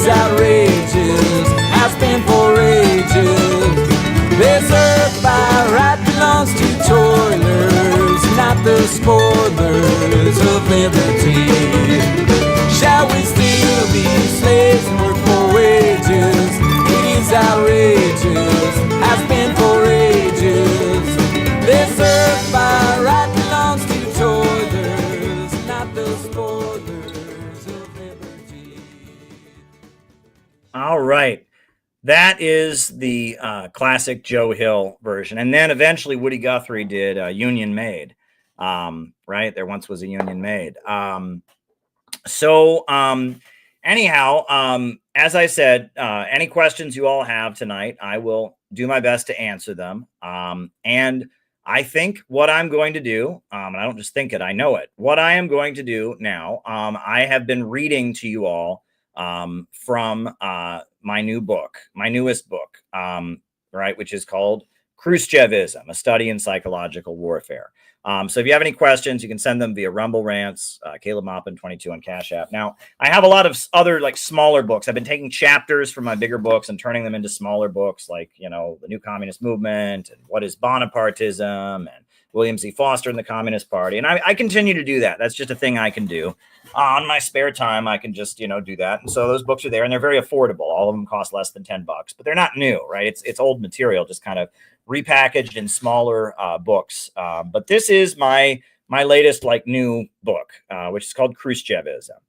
is outrageous, has been for ages. This earth by right belongs to toilers, not the spoilers of liberty. Shall we still be slaves and work for wages? It is outrageous, has been for ages. This earth by right belongs to toilers, not the spoilers of liberty. All right. That is the classic Joe Hill version. And then eventually Woody Guthrie did Union Made. Right? There once was a Union Made. Anyhow, as I said, any questions you all have tonight, I will do my best to answer them. And I think what I'm going to do, and I don't just think it, I know it. What I am going to do now, I have been reading to you all from my new book, my newest book, right, which is called Kruevism, A Study in Psychological Warfare. So if you have any questions, you can send them via Rumble Rants, Caleb Maupin 22 on Cash App. Now, I have a lot of other like smaller books. I've been taking chapters from my bigger books and turning them into smaller books, like, you know, The New Communist Movement and What is Bonapartism and William Z. Foster and the Communist Party. And I continue to do that. That's just a thing I can do. On my spare time, I can just, you know, do that. And so those books are there and they're very affordable. All of them cost less than $10, but they're not new, right? It's old material, just kind of repackaged in smaller books. But this is my latest like new book, which is called Kruevism.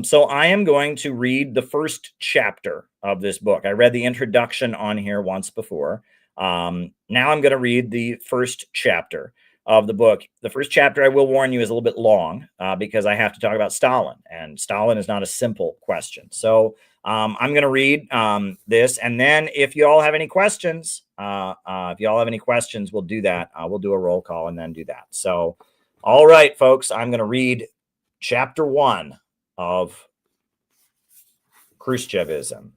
So I am going to read the first chapter of this book. I read the introduction on here once before. Now I'm going to read the first chapter of the book. The first chapter, I will warn you, is a little bit long because I have to talk about Stalin, and Stalin is not a simple question. So I'm going to read this, and then if you all have any questions, we'll do that. We'll do a roll call and then do that. So, all right, folks, I'm going to read chapter 1 of Kruevism,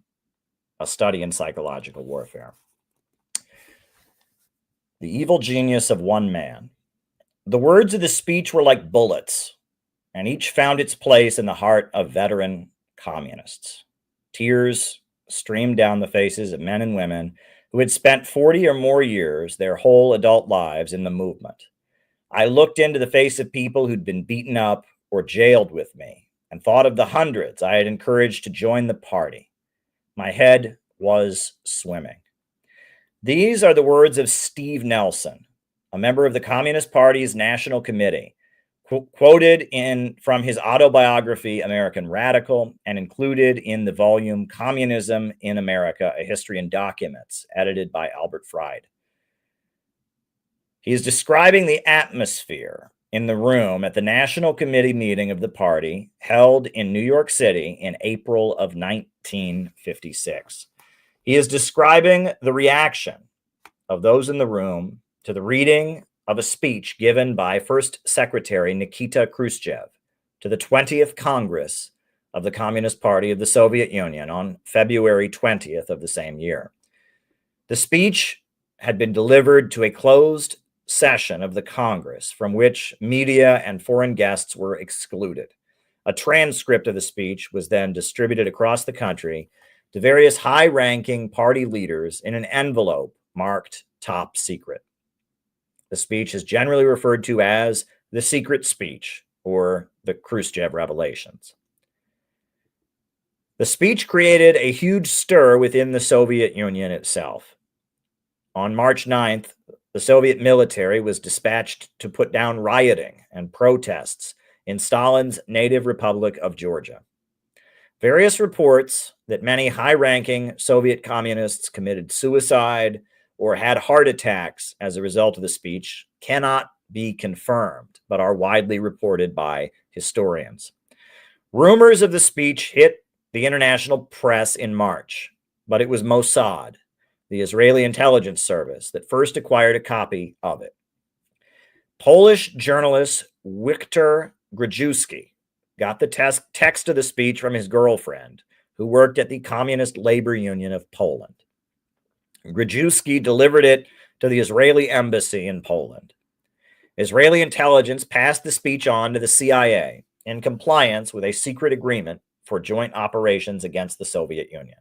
A Study in Psychological Warfare. The evil genius of one man. The words of the speech were like bullets, and each found its place in the heart of veteran communists. Tears streamed down the faces of men and women who had spent 40 or more years, their whole adult lives, in the movement. I looked into the face of people who'd been beaten up or jailed with me and thought of the hundreds I had encouraged to join the party. My head was swimming. These are the words of Steve Nelson, a member of the Communist Party's National Committee, quoted from his autobiography, American Radical, and included in the volume Communism in America, A History in Documents, edited by Albert Fried. He is describing the atmosphere in the room at the National Committee meeting of the party held in New York City in April of 1956. He is describing the reaction of those in the room to the reading of a speech given by First Secretary Nikita Khrushchev to the 20th Congress of the Communist Party of the Soviet Union on February 20th of the same year. The speech had been delivered to a closed session of the Congress from which media and foreign guests were excluded. A transcript of the speech was then distributed across the country to various high-ranking party leaders in an envelope marked top secret. The speech is generally referred to as the secret speech or the Khrushchev revelations. The speech created a huge stir within the Soviet Union itself. On March 9th, the Soviet military was dispatched to put down rioting and protests in Stalin's native Republic of Georgia. Various reports that many high-ranking Soviet communists committed suicide or had heart attacks as a result of the speech cannot be confirmed, but are widely reported by historians. Rumors of the speech hit the international press in March, but it was Mossad, the Israeli intelligence service, that first acquired a copy of it. Polish journalist Wiktor Grajewski got the text of the speech from his girlfriend, who worked at the Communist Labor Union of Poland. Grajewski delivered it to the Israeli embassy in Poland. Israeli intelligence passed the speech on to the CIA in compliance with a secret agreement for joint operations against the Soviet Union.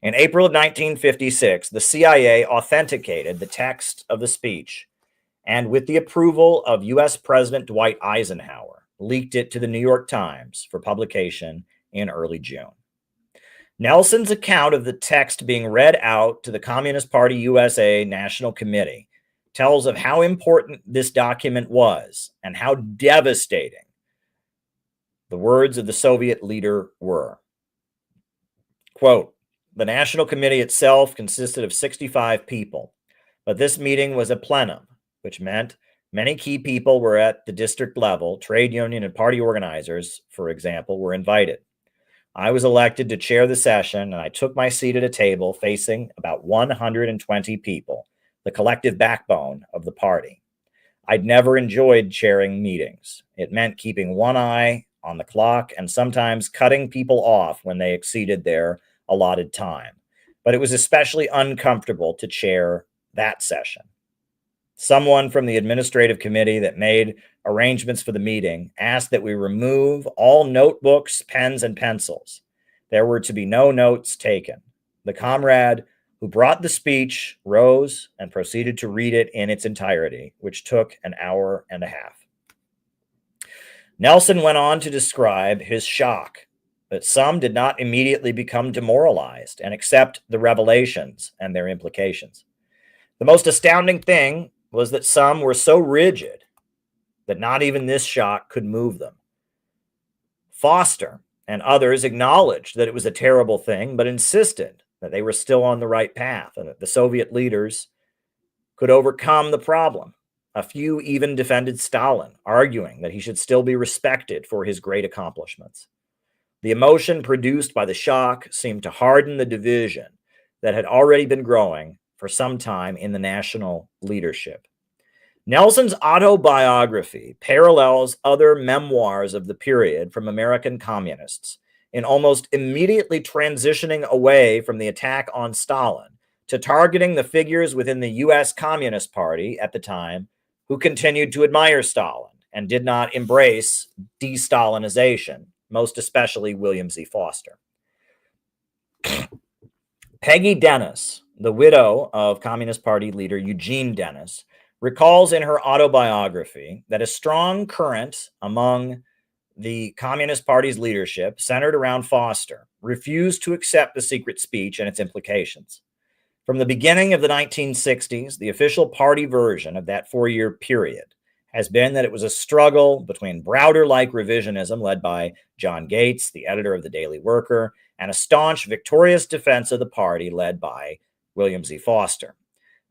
In April of 1956, the CIA authenticated the text of the speech and, with the approval of U.S. President Dwight Eisenhower, leaked it to the New York Times for publication in early June. Nelson's account of the text being read out to the Communist Party USA National Committee tells of how important this document was and how devastating the words of the Soviet leader were. Quote, "The National Committee itself consisted of 65 people, but this meeting was a plenum, which meant many key people were at the district level. Trade union and party organizers, for example, were invited. I was elected to chair the session, and I took my seat at a table facing about 120 people, the collective backbone of the party. I'd never enjoyed chairing meetings. It meant keeping one eye on the clock and sometimes cutting people off when they exceeded their allotted time. But it was especially uncomfortable to chair that session. Someone from the administrative committee that made arrangements for the meeting asked that we remove all notebooks, pens, and pencils. There were to be no notes taken. The comrade who brought the speech rose and proceeded to read it in its entirety, which took an hour and a half." Nelson went on to describe his shock that some did not immediately become demoralized and accept the revelations and their implications. The most astounding thing was that some were so rigid that not even this shock could move them. Foster and others acknowledged that it was a terrible thing, but insisted that they were still on the right path and that the Soviet leaders could overcome the problem. A few even defended Stalin, arguing that he should still be respected for his great accomplishments. The emotion produced by the shock seemed to harden the division that had already been growing for some time in the national leadership. Nelson's autobiography parallels other memoirs of the period from American communists in almost immediately transitioning away from the attack on Stalin to targeting the figures within the U.S. Communist Party at the time who continued to admire Stalin and did not embrace de-Stalinization, most especially William Z. Foster. Peggy Dennis, the widow of Communist Party leader Eugene Dennis, recalls in her autobiography that a strong current among the Communist Party's leadership, centered around Foster, refused to accept the secret speech and its implications. From the beginning of the 1960s, the official party version of that 4-year period has been that it was a struggle between Browder-like revisionism led by John Gates, the editor of the Daily Worker, and a staunch, victorious defense of the party led by William Z. Foster.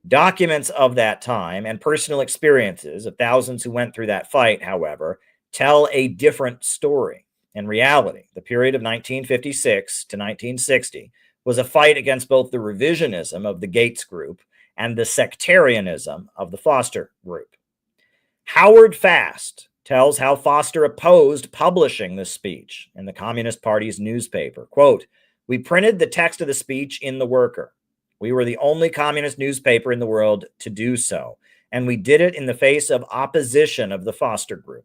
Documents of that time and personal experiences of thousands who went through that fight, however, tell a different story. In reality, the period of 1956 to 1960 was a fight against both the revisionism of the Gates group and the sectarianism of the Foster group. Howard Fast tells how Foster opposed publishing the speech in the Communist Party's newspaper. Quote, "We printed the text of the speech in the Worker. We were the only communist newspaper in the world to do so, and we did it in the face of opposition of the Foster group.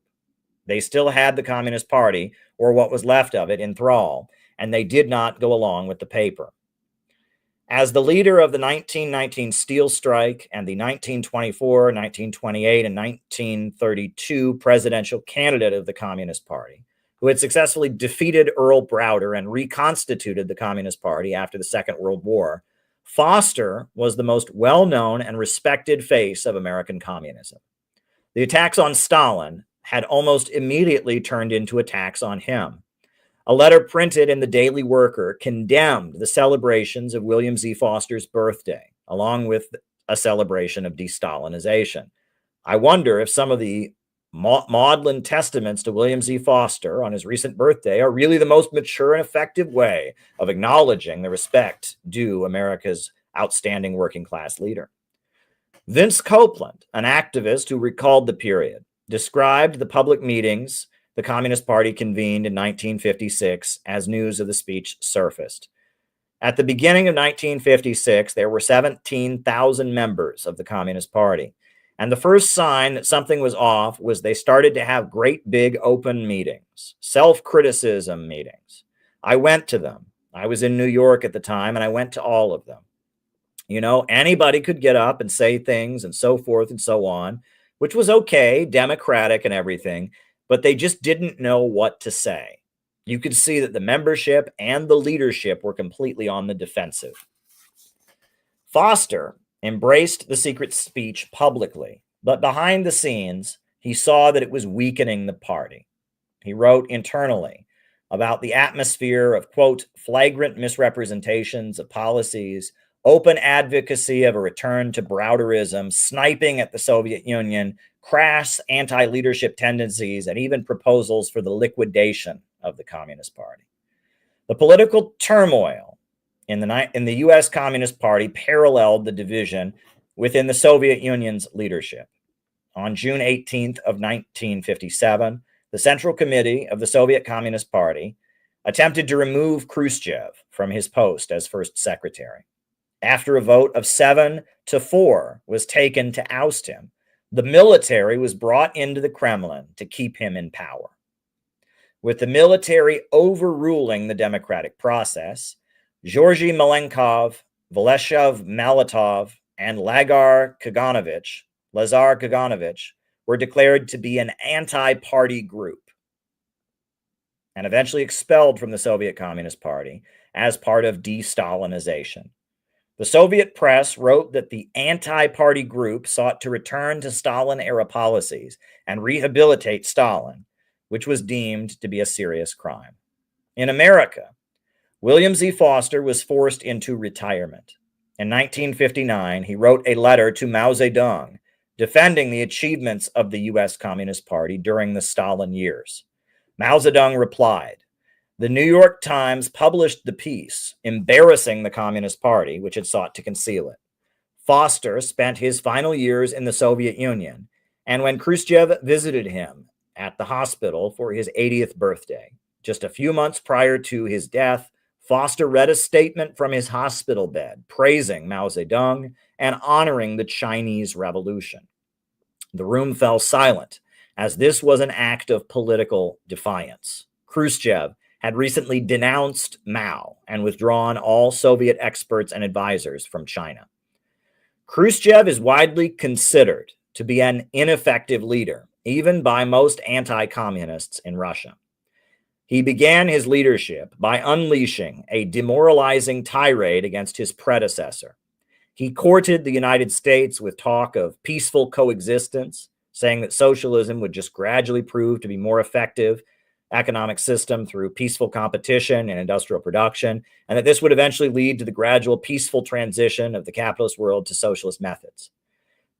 They still had the Communist Party, or what was left of it, in thrall, and they did not go along with the paper." As the leader of the 1919 steel strike and the 1924, 1928, and 1932 presidential candidate of the Communist Party, who had successfully defeated Earl Browder and reconstituted the Communist Party after the Second World War, Foster was the most well-known and respected face of American communism. The attacks on Stalin had almost immediately turned into attacks on him. A letter printed in the Daily Worker condemned the celebrations of William Z. Foster's birthday, along with a celebration of de-Stalinization. I wonder if some of the maudlin testaments to William Z. Foster on his recent birthday are really the most mature and effective way of acknowledging the respect due America's outstanding working class leader. Vince Copeland, an activist who recalled the period, described the public meetings the Communist Party convened in 1956 as news of the speech surfaced. At the beginning of 1956, there were 17,000 members of the Communist Party. And the first sign that something was off was they started to have great big open meetings, self-criticism meetings. I went to them. I was in New York at the time, and I went to all of them. You know, anybody could get up and say things and so forth and so on, which was okay, democratic and everything, but they just didn't know what to say. You could see that the membership and the leadership were completely on the defensive. Foster embraced the secret speech publicly, but behind the scenes, he saw that it was weakening the party. He wrote internally about the atmosphere of, quote, flagrant misrepresentations of policies, open advocacy of a return to Browderism, sniping at the Soviet Union, crass anti-leadership tendencies, and even proposals for the liquidation of the Communist Party. The political turmoil in the U.S. Communist Party paralleled the division within the Soviet Union's leadership. On June 18th of 1957, the Central Committee of the Soviet Communist Party attempted to remove Khrushchev from his post as first secretary. After a vote of 7-4 was taken to oust him, the military was brought into the Kremlin to keep him in power. With the military overruling the democratic process, Georgy Malenkov, Voleshev Malatov, and Lazar Kaganovich were declared to be an anti-party group and eventually expelled from the Soviet Communist Party as part of de-Stalinization. The Soviet press wrote that the anti-party group sought to return to Stalin-era policies and rehabilitate Stalin, which was deemed to be a serious crime. In America, William Z. Foster was forced into retirement. In 1959, he wrote a letter to Mao Zedong defending the achievements of the U.S. Communist Party during the Stalin years. Mao Zedong replied, "The New York Times published the piece embarrassing the Communist Party, which had sought to conceal it. Foster spent his final years in the Soviet Union, and when Khrushchev visited him at the hospital for his 80th birthday, just a few months prior to his death, Foster read a statement from his hospital bed praising Mao Zedong and honoring the Chinese Revolution. The room fell silent, as this was an act of political defiance. Khrushchev had recently denounced Mao and withdrawn all Soviet experts and advisors from China. Khrushchev is widely considered to be an ineffective leader, even by most anti-communists in Russia. He began his leadership by unleashing a demoralizing tirade against his predecessor. He courted the United States with talk of peaceful coexistence, saying that socialism would just gradually prove to be more effective economic system through peaceful competition and industrial production, and that this would eventually lead to the gradual peaceful transition of the capitalist world to socialist methods.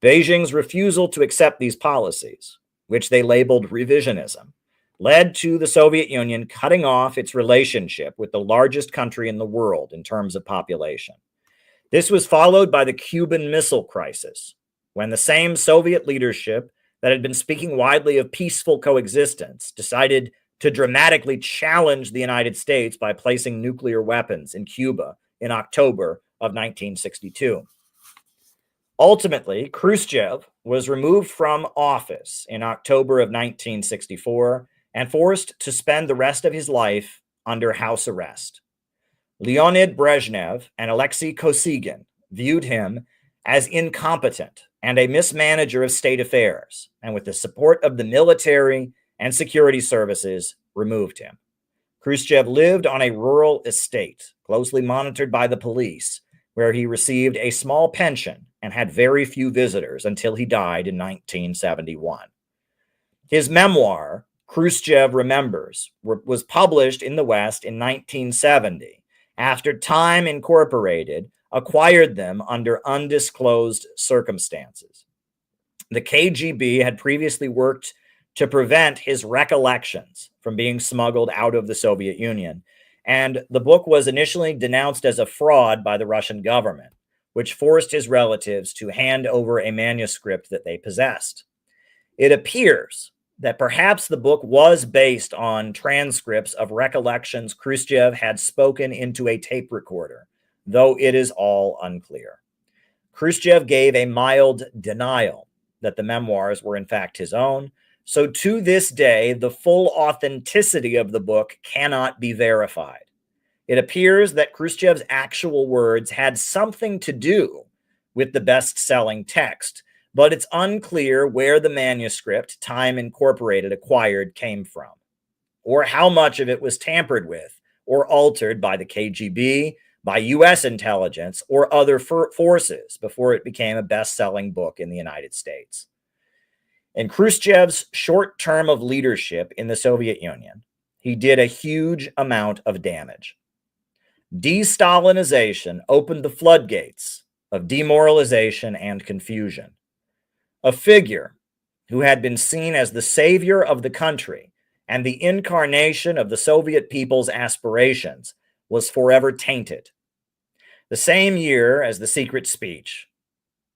Beijing's refusal to accept these policies, which they labeled revisionism, led to the Soviet Union cutting off its relationship with the largest country in the world in terms of population. This was followed by the Cuban Missile Crisis, when the same Soviet leadership that had been speaking widely of peaceful coexistence decided to dramatically challenge the United States by placing nuclear weapons in Cuba in October of 1962. Ultimately, Khrushchev was removed from office in October of 1964 and forced to spend the rest of his life under house arrest. Leonid Brezhnev and Alexei Kosygin viewed him as incompetent and a mismanager of state affairs, and with the support of the military and security services, removed him. Khrushchev lived on a rural estate, closely monitored by the police, where he received a small pension and had very few visitors until he died in 1971. His memoir, Khrushchev Remembers, was published in the West in 1970, after Time Incorporated acquired them under undisclosed circumstances. The KGB had previously worked to prevent his recollections from being smuggled out of the Soviet Union, and the book was initially denounced as a fraud by the Russian government, which forced his relatives to hand over a manuscript that they possessed. It appears that perhaps the book was based on transcripts of recollections Khrushchev had spoken into a tape recorder, though it is all unclear. Khrushchev gave a mild denial that the memoirs were in fact his own, so to this day, the full authenticity of the book cannot be verified. It appears that Khrushchev's actual words had something to do with the best-selling text, but it's unclear where the manuscript Time Incorporated acquired came from, or how much of it was tampered with or altered by the KGB, by U.S. intelligence, or other forces before it became a best-selling book in the United States. In Khrushchev's short term of leadership in the Soviet Union, he did a huge amount of damage. De-Stalinization opened the floodgates of demoralization and confusion. A figure who had been seen as the savior of the country and the incarnation of the Soviet people's aspirations was forever tainted. The same year as the secret speech,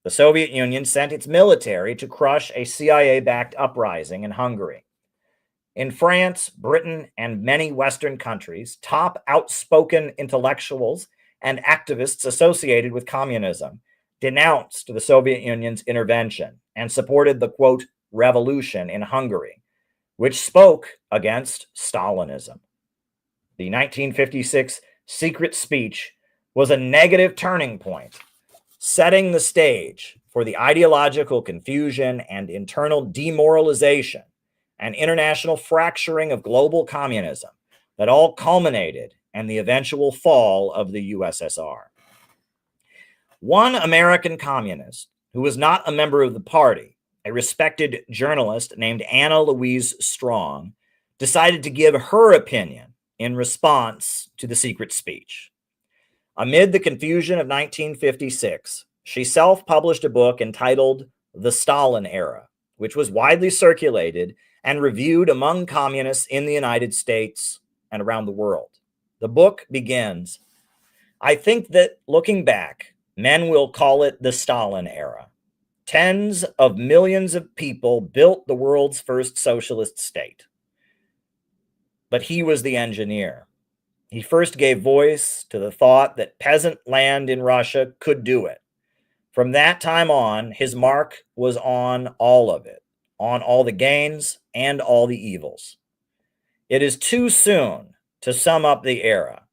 the Soviet Union sent its military to crush a CIA-backed uprising in Hungary. In France, Britain, and many Western countries, top outspoken intellectuals and activists associated with communism denounced the Soviet Union's intervention and supported the, quote, revolution in Hungary, which spoke against Stalinism. The 1956 secret speech was a negative turning point, setting the stage for the ideological confusion and internal demoralization and international fracturing of global communism that all culminated in the eventual fall of the USSR. One American communist who was not a member of the party, a respected journalist named Louise Strong, decided to give her opinion in response to the secret speech. Amid the confusion of 1956, she self-published a book entitled The Stalin Era, which was widely circulated and reviewed among communists in the United States and around the world. The book begins, "I think that looking back, men will call it the Stalin era. Tens of millions of people built the world's first socialist state. But he was the engineer. He first gave voice to the thought that peasant land in Russia could do it. From that time on, his mark was on all of it, on all the gains and all the evils. It is too soon to sum up the era,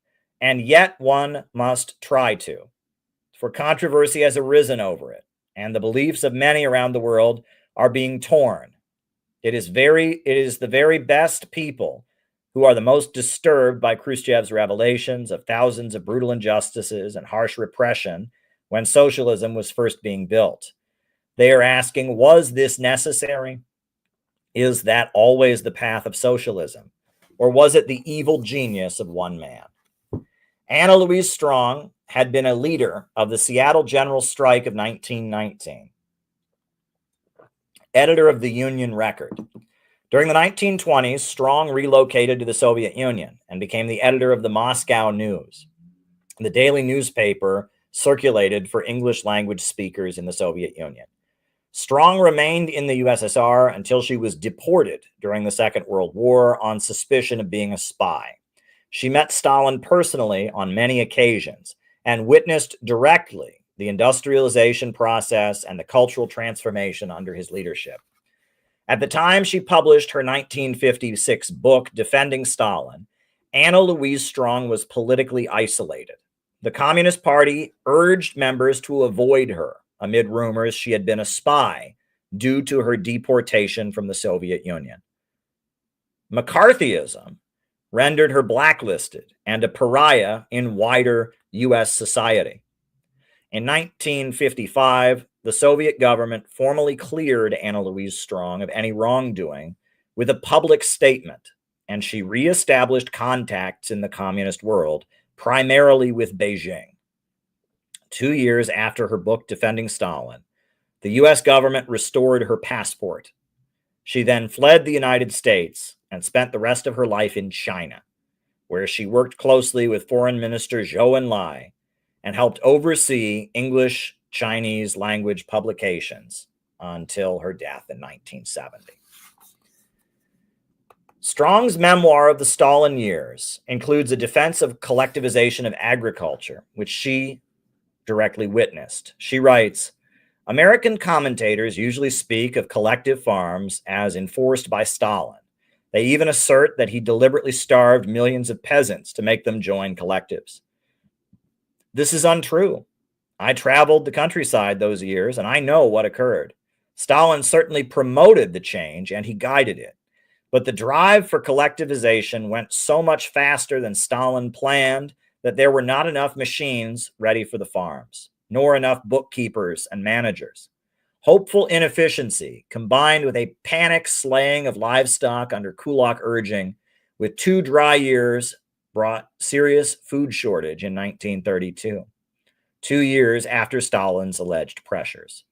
and yet one must try to, for controversy has arisen over it, and the beliefs of many around the world are being torn. It is the very best people who are the most disturbed by Khrushchev's revelations of thousands of brutal injustices and harsh repression when socialism was first being built. They are asking, was this necessary? Is that always the path of socialism? Or was it the evil genius of one man?" Louise Strong had been a leader of the Seattle General Strike of 1919, editor of the Union Record. During the 1920s, Strong relocated to the Soviet Union and became the editor of the Moscow News, the daily newspaper circulated for English language speakers in the Soviet Union. Strong remained in the USSR until she was deported during the Second World War on suspicion of being a spy. She met Stalin personally on many occasions and witnessed directly the industrialization process and the cultural transformation under his leadership. At the time she published her 1956 book, Defending Stalin, Louise Strong was politically isolated. The Communist Party urged members to avoid her amid rumors she had been a spy due to her deportation from the Soviet Union. McCarthyism rendered her blacklisted and a pariah in wider U.S. society. In 1955, the Soviet government formally cleared Louise Strong of any wrongdoing with a public statement, and she reestablished contacts in the communist world, primarily with Beijing. 2 years after her book Defending Stalin, the U.S. government restored her passport. She then fled the United States and spent the rest of her life in China, where she worked closely with Foreign Minister Zhou Enlai and helped oversee English Chinese language publications until her death in 1970. Strong's memoir of the Stalin years includes a defense of collectivization of agriculture, which she directly witnessed. She writes, "American commentators usually speak of collective farms as enforced by Stalin, They even assert that he deliberately starved millions of peasants to make them join collectives. This is untrue. I traveled the countryside those years, and I know what occurred. Stalin certainly promoted the change, and he guided it. But the drive for collectivization went so much faster than Stalin planned that there were not enough machines ready for the farms, nor enough bookkeepers and managers. Hopeful inefficiency, combined with a panic slaying of livestock under Kulak urging, with 2 dry years, brought serious food shortage in 1932, 2 years after Stalin's alleged pressures.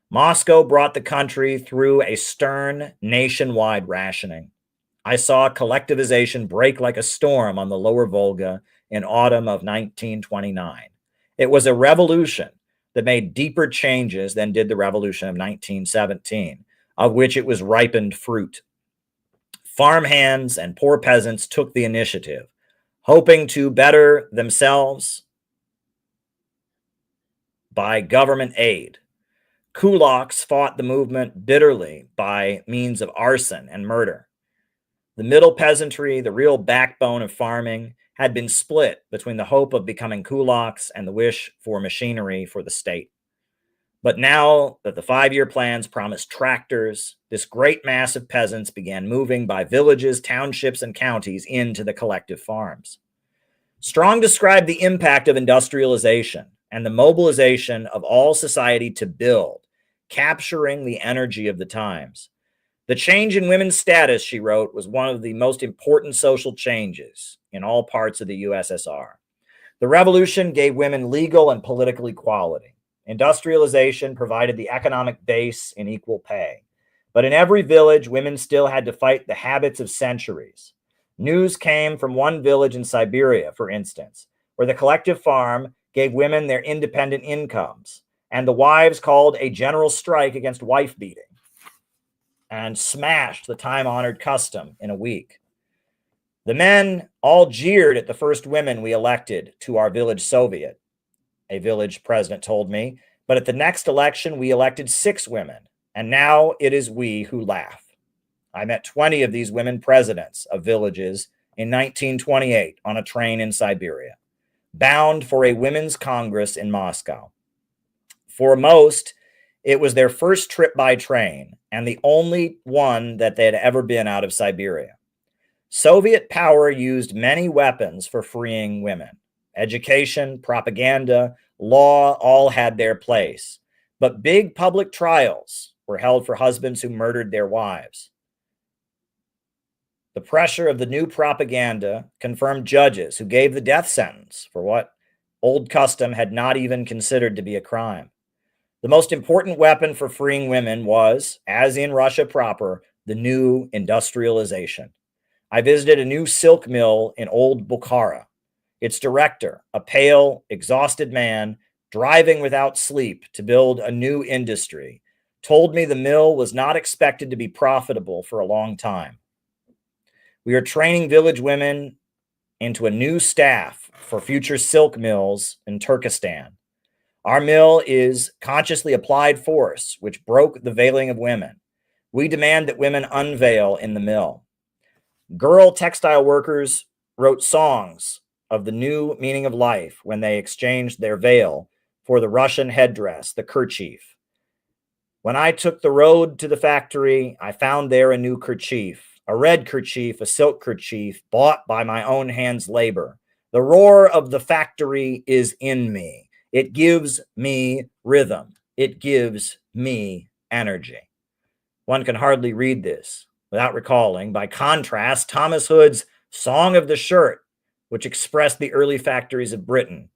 Moscow brought the country through a stern nationwide rationing. I saw collectivization break like a storm on the lower Volga in autumn of 1929. It was a revolution that made deeper changes than did the revolution of 1917, of which it was ripened fruit. Farmhands and poor peasants took the initiative, hoping to better themselves by government aid. Kulaks fought the movement bitterly by means of arson and murder. The middle peasantry, the real backbone of farming, had been split between the hope of becoming kulaks and the wish for machinery for the state. But now that the 5-year plans promised tractors, this great mass of peasants began moving by villages, townships, and counties into the collective farms. Strong described the impact of industrialization and the mobilization of all society to build, capturing the energy of the times. The change in women's status, she wrote, was one of the most important social changes in all parts of the USSR. The revolution gave women legal and political equality. Industrialization provided the economic base in equal pay. But in every village, women still had to fight the habits of centuries. News came from one village in Siberia, for instance, where the collective farm gave women their independent incomes, and the wives called a general strike against wife beating and smashed the time-honored custom in a week. The men all jeered at the first women we elected to our village Soviet, a village president told me, but at the next election we elected 6 women, and now it is we who laugh. I met 20 of these women presidents of villages in 1928 on a train in Siberia, bound for a women's congress in Moscow. For most, it was their first trip by train and the only one that they had ever been out of Siberia. Soviet power used many weapons for freeing women. Education, propaganda, law all had their place. But big public trials were held for husbands who murdered their wives. The pressure of the new propaganda confirmed judges who gave the death sentence for what old custom had not even considered to be a crime. The most important weapon for freeing women was, as in Russia proper, the new industrialization. I visited a new silk mill in old Bukhara. Its director, a pale, exhausted man, driving without sleep to build a new industry, told me the mill was not expected to be profitable for a long time. We are training village women into a new staff for future silk mills in Turkestan. Our mill is consciously applied force, which broke the veiling of women. We demand that women unveil in the mill. Girl textile workers wrote songs of the new meaning of life when they exchanged their veil for the Russian headdress, the kerchief. When I took the road to the factory, I found there a new kerchief, a red kerchief, a silk kerchief, bought by my own hands' labor. The roar of the factory is in me. It gives me rhythm. It gives me energy. One can hardly read this without recalling, by contrast, Thomas Hood's Song of the Shirt, which expressed the early factories of Britain.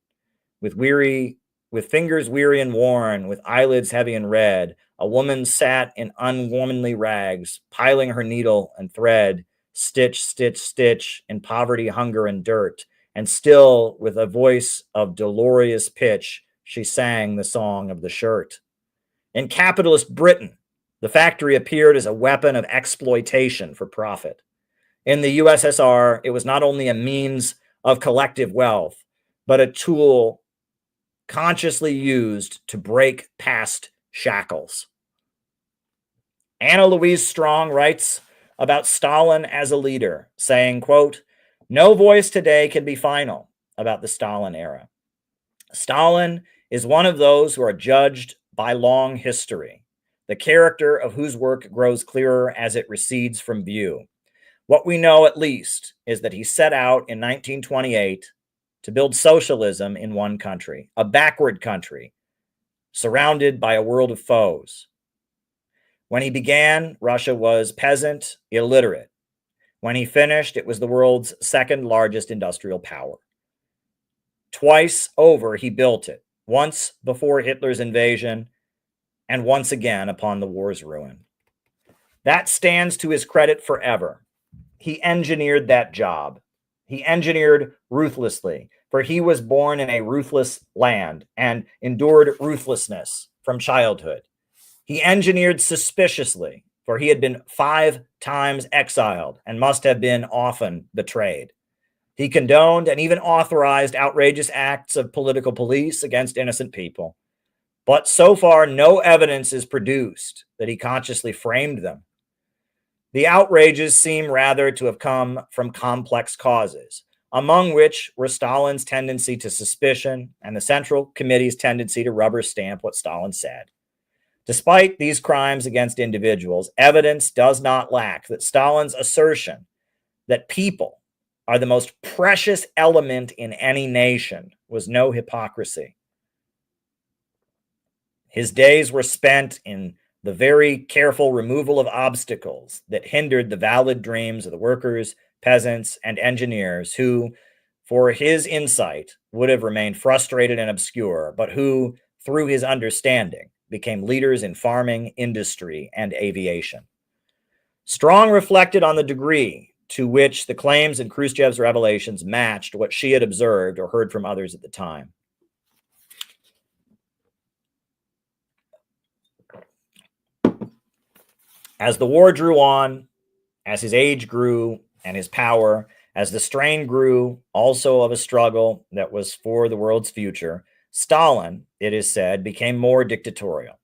With fingers weary and worn, with eyelids heavy and red, a woman sat in unwomanly rags, piling her needle and thread, stitch, stitch, stitch, in poverty, hunger, and dirt. And still, with a voice of dolorous pitch, she sang the song of the shirt. In capitalist Britain, the factory appeared as a weapon of exploitation for profit. In the USSR, it was not only a means of collective wealth, but a tool consciously used to break past shackles. Anna Louise Strong writes, about Stalin as a leader, saying, quote, "No voice today can be final about the Stalin era. Stalin is one of those who are judged by long history, the character of whose work grows clearer as it recedes from view. What we know, at least, is that he set out in 1928 to build socialism in one country, a backward country, surrounded by a world of foes. When he began, Russia was peasant, illiterate. When he finished, it was the world's second largest industrial power. Twice over, he built it, once before Hitler's invasion, and once again upon the war's ruin. That stands to his credit forever. He engineered that job. He engineered ruthlessly, for he was born in a ruthless land and endured ruthlessness from childhood. He engineered suspiciously, for he had been 5 times exiled and must have been often betrayed. He condoned and even authorized outrageous acts of political police against innocent people. But so far, no evidence is produced that he consciously framed them. The outrages seem rather to have come from complex causes, among which were Stalin's tendency to suspicion and the Central Committee's tendency to rubber stamp what Stalin said. Despite these crimes against individuals, evidence does not lack that Stalin's assertion that people are the most precious element in any nation was no hypocrisy. His days were spent in the very careful removal of obstacles that hindered the valid dreams of the workers, peasants, and engineers who, for his insight, would have remained frustrated and obscure, but who, through his understanding, became leaders in farming, industry, and aviation. Strong reflected on the degree to which the claims in Khrushchev's revelations matched what she had observed or heard from others at the time. As the war drew on, as his age grew and his power, as the strain grew also of a struggle that was for the world's future, Stalin, it is said, became more dictatorial,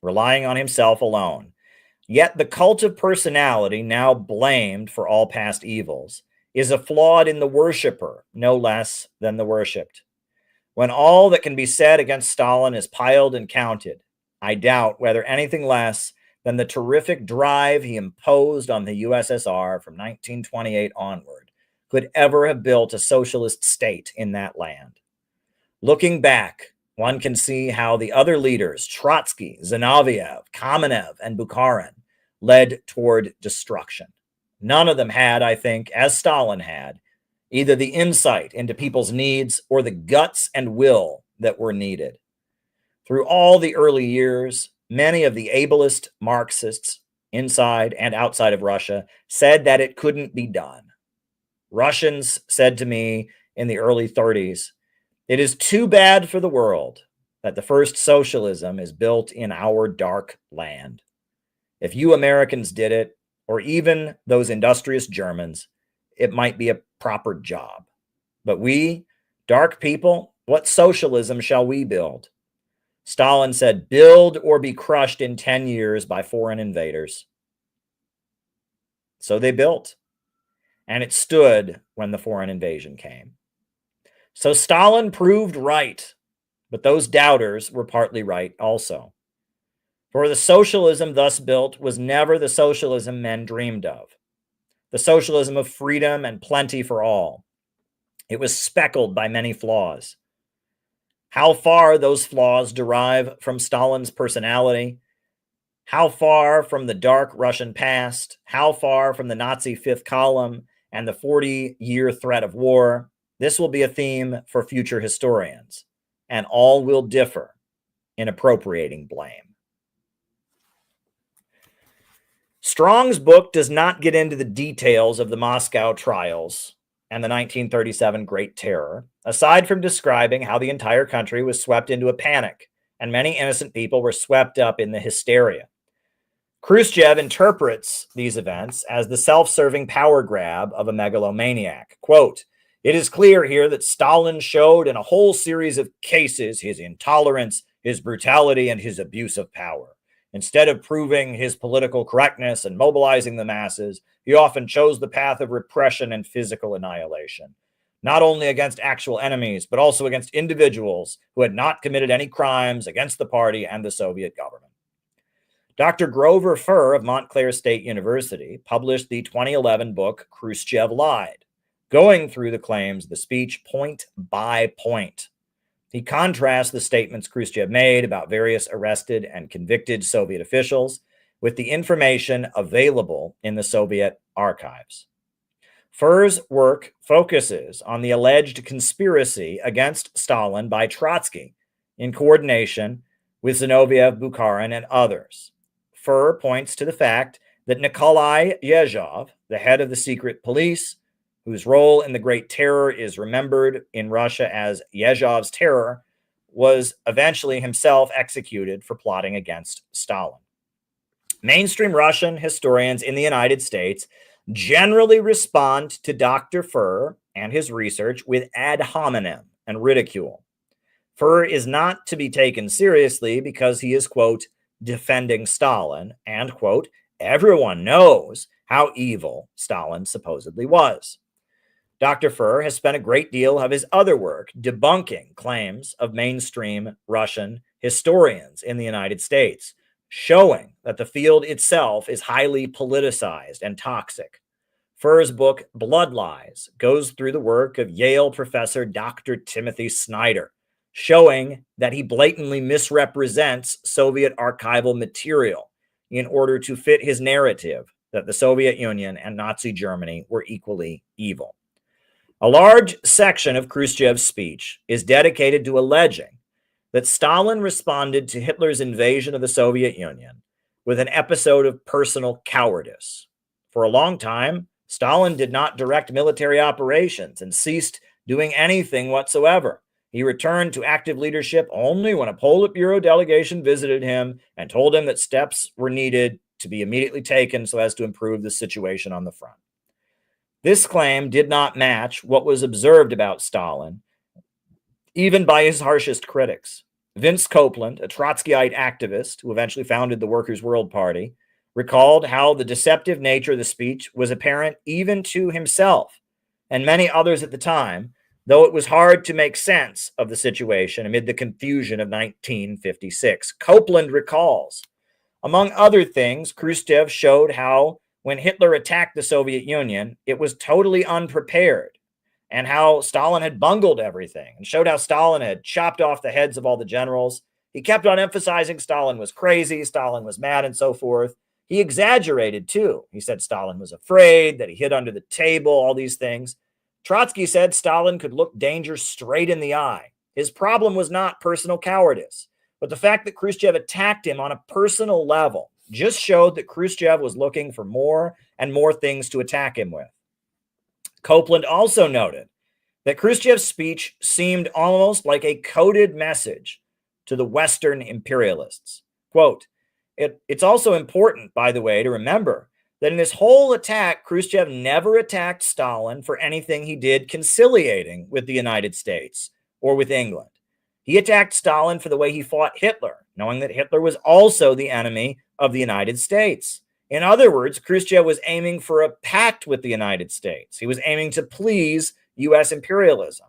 relying on himself alone. Yet the cult of personality, now blamed for all past evils, is a flawed in the worshiper no less than the worshipped. When all that can be said against Stalin is piled and counted, I doubt whether anything less than the terrific drive he imposed on the USSR from 1928 onward could ever have built a socialist state in that land. Looking back, one can see how the other leaders, Trotsky, Zinoviev, Kamenev, and Bukharin, led toward destruction. None of them had, I think, as Stalin had, either the insight into people's needs or the guts and will that were needed. Through all the early years, many of the ablest Marxists inside and outside of Russia said that it couldn't be done. Russians said to me in the early 30s, "It is too bad for the world that the first socialism is built in our dark land. If you Americans did it, or even those industrious Germans, it might be a proper job. But we, dark people, what socialism shall we build?" Stalin said, "Build or be crushed in 10 years by foreign invaders." So they built, and it stood when the foreign invasion came. So Stalin proved right, but those doubters were partly right also. For the socialism thus built was never the socialism men dreamed of, the socialism of freedom and plenty for all. It was speckled by many flaws. How far those flaws derive from Stalin's personality, how far from the dark Russian past, how far from the Nazi fifth column and the 40-year threat of war, this will be a theme for future historians, and all will differ in appropriating blame. Strong's book does not get into the details of the Moscow trials and the 1937 Great Terror, aside from describing how the entire country was swept into a panic and many innocent people were swept up in the hysteria. Khrushchev interprets these events as the self-serving power grab of a megalomaniac. Quote, "It is clear here that Stalin showed in a whole series of cases his intolerance, his brutality, and his abuse of power. Instead of proving his political correctness and mobilizing the masses, he often chose the path of repression and physical annihilation, not only against actual enemies, but also against individuals who had not committed any crimes against the party and the Soviet government. Dr. Grover Furr of Montclair State University published the 2011 book Khrushchev Lied, going through the claims of the speech point by point. He contrasts the statements Khrushchev made about various arrested and convicted Soviet officials with the information available in the Soviet archives. Furr's work focuses on the alleged conspiracy against Stalin by Trotsky in coordination with Zinoviev, Bukharin, and others. Furr points to the fact that Nikolai Yezhov, the head of the secret police, whose role in the Great Terror is remembered in Russia as Yezhov's Terror, was eventually himself executed for plotting against Stalin. Mainstream Russian historians in the United States generally respond to Dr. Furr and his research with ad hominem and ridicule. Furr is not to be taken seriously because he is, quote, defending Stalin, and, quote, everyone knows how evil Stalin supposedly was. Dr. Furr has spent a great deal of his other work debunking claims of mainstream Russian historians in the United States, showing that the field itself is highly politicized and toxic. Furr's book, Blood Lies, goes through the work of Yale professor Dr. Timothy Snyder, showing that he blatantly misrepresents Soviet archival material in order to fit his narrative that the Soviet Union and Nazi Germany were equally evil. A large section of Khrushchev's speech is dedicated to alleging that Stalin responded to Hitler's invasion of the Soviet Union with an episode of personal cowardice. For a long time, Stalin did not direct military operations and ceased doing anything whatsoever. He returned to active leadership only when a Politburo delegation visited him and told him that steps were needed to be immediately taken so as to improve the situation on the front. This claim did not match what was observed about Stalin, even by his harshest critics. Vince Copeland, a Trotskyite activist who eventually founded the Workers' World Party, recalled how the deceptive nature of the speech was apparent even to himself and many others at the time, though it was hard to make sense of the situation amid the confusion of 1956. Copeland recalls, among other things, Khrushchev showed how when Hitler attacked the Soviet Union, it was totally unprepared, and how Stalin had bungled everything, and showed how Stalin had chopped off the heads of all the generals. He kept on emphasizing Stalin was crazy, Stalin was mad, and so forth. He exaggerated, too. He said Stalin was afraid, that he hid under the table, all these things. Trotsky said Stalin could look danger straight in the eye. His problem was not personal cowardice, but the fact that Khrushchev attacked him on a personal level just showed that Khrushchev was looking for more and more things to attack him with. Copeland also noted that Khrushchev's speech seemed almost like a coded message to the Western imperialists. Quote, it's also important, by the way, to remember that in this whole attack, Khrushchev never attacked Stalin for anything he did conciliating with the United States or with England. He attacked Stalin for the way he fought Hitler, knowing that Hitler was also the enemy of the United States. In other words, Khrushchev was aiming for a pact with the United States. He was aiming to please U.S. imperialism.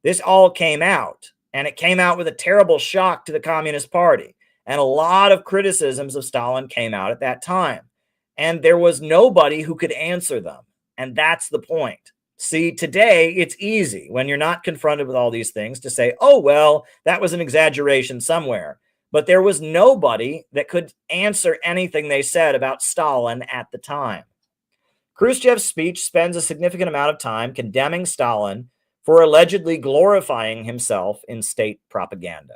This all came out, and it came out with a terrible shock to the Communist Party. And a lot of criticisms of Stalin came out at that time. And there was nobody who could answer them. And that's the point. See, today it's easy when you're not confronted with all these things to say, oh, well, that was an exaggeration somewhere. But there was nobody that could answer anything they said about Stalin at the time. Khrushchev's speech spends a significant amount of time condemning Stalin for allegedly glorifying himself in state propaganda.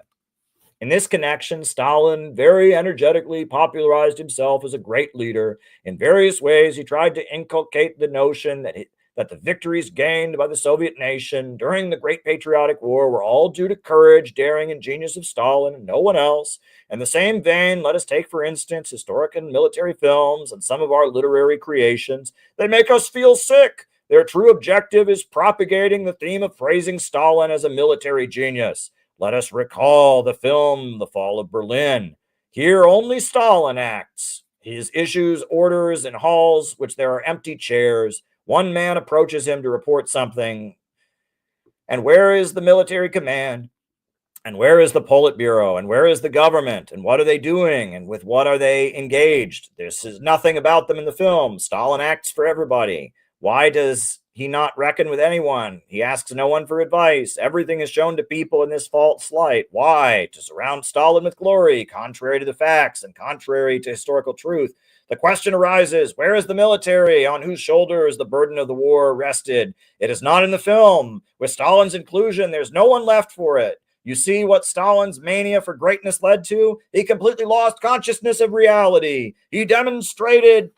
In this connection, Stalin very energetically popularized himself as a great leader. In various ways, he tried to inculcate the notion that the victories gained by the Soviet nation during the Great Patriotic War were all due to courage, daring, and genius of Stalin and no one else. In the same vein, let us take, for instance, historic and military films and some of our literary creations. They make us feel sick. Their true objective is propagating the theme of praising Stalin as a military genius. Let us recall the film The Fall of Berlin. Here only Stalin acts. He issues orders in halls which there are empty chairs. One man approaches him to report something. And where is the military command? And where is the Politburo? And where is the government? And what are they doing? And with what are they engaged? This is nothing about them in the film. Stalin acts for everybody. Why does he not reckon with anyone? He asks no one for advice. Everything is shown to people in this false light. Why? To surround Stalin with glory, contrary to the facts and contrary to historical truth. The question arises, where is the military? On whose shoulders the burden of the war rested? It is not in the film. With Stalin's inclusion, there's no one left for it. You see what Stalin's mania for greatness led to? He completely lost consciousness of reality. He demonstrated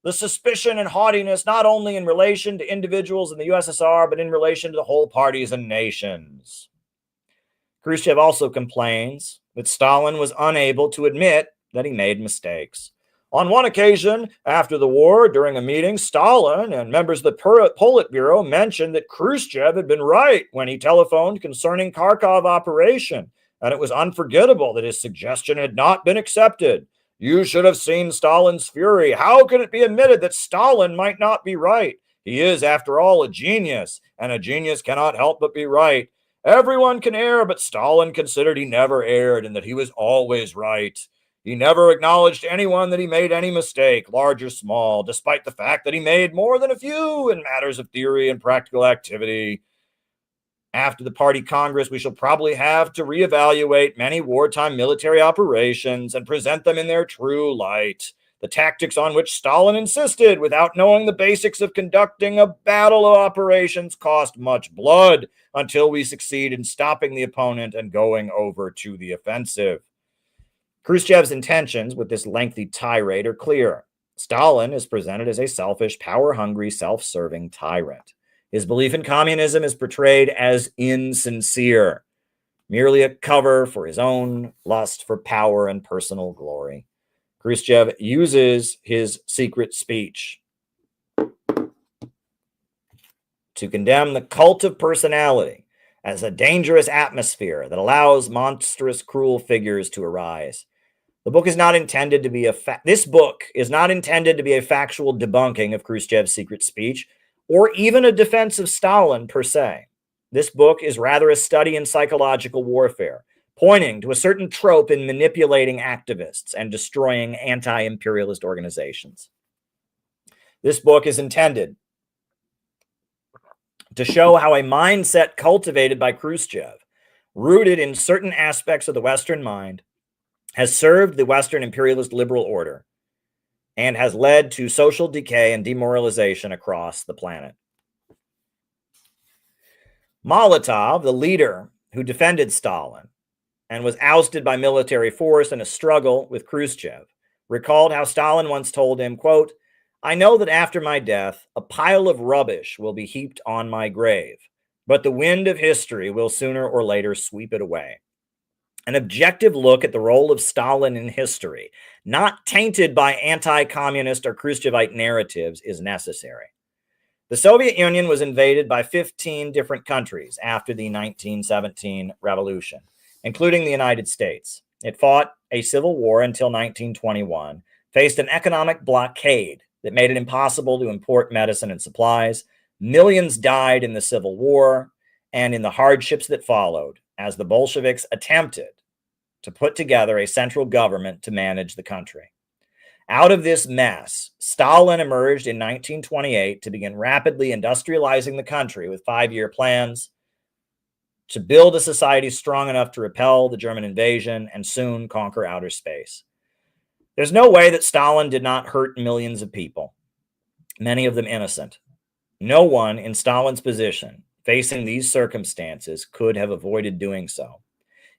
the suspicion and haughtiness not only in relation to individuals in the USSR, but in relation to the whole parties and nations. Khrushchev also complains that Stalin was unable to admit that he made mistakes. On one occasion, after the war, during a meeting, Stalin and members of the Politburo mentioned that Khrushchev had been right when he telephoned concerning Kharkov operation, and it was unforgettable that his suggestion had not been accepted. You should have seen Stalin's fury. How could it be admitted that Stalin might not be right? He is, after all, a genius, and a genius cannot help but be right. Everyone can err, but Stalin considered he never erred and that he was always right. He never acknowledged to anyone that he made any mistake, large or small, despite the fact that he made more than a few in matters of theory and practical activity. After the party Congress, we shall probably have to reevaluate many wartime military operations and present them in their true light. The tactics on which Stalin insisted without knowing the basics of conducting a battle of operations cost much blood until we succeed in stopping the opponent and going over to the offensive. Khrushchev's intentions with this lengthy tirade are clear. Stalin is presented as a selfish, power-hungry, self-serving tyrant. His belief in communism is portrayed as insincere, merely a cover for his own lust for power and personal glory. Khrushchev uses his secret speech to condemn the cult of personality as a dangerous atmosphere that allows monstrous, cruel figures to arise. The book is not intended to be this book is not intended to be a factual debunking of Khrushchev's secret speech, or even a defense of Stalin per se. This book is rather a study in psychological warfare, pointing to a certain trope in manipulating activists and destroying anti-imperialist organizations. This book is intended to show how a mindset cultivated by Khrushchev, rooted in certain aspects of the Western mind, has served the Western imperialist liberal order and has led to social decay and demoralization across the planet. Molotov, the leader who defended Stalin and was ousted by military force in a struggle with Khrushchev, recalled how Stalin once told him, quote, "I know that after my death, a pile of rubbish will be heaped on my grave, but the wind of history will sooner or later sweep it away." An objective look at the role of Stalin in history, not tainted by anti-communist or Khrushchevite narratives, is necessary. The Soviet Union was invaded by 15 different countries after the 1917 revolution, including the United States. It fought a civil war until 1921, faced an economic blockade that made it impossible to import medicine and supplies. Millions died in the Civil War and in the hardships that followed as the Bolsheviks attempted to put together a central government to manage the country. Out of this mess, Stalin emerged in 1928 to begin rapidly industrializing the country with 5-year plans to build a society strong enough to repel the German invasion and soon conquer outer space. There's no way that Stalin did not hurt millions of people, many of them innocent. No one in Stalin's position, facing these circumstances, could have avoided doing so.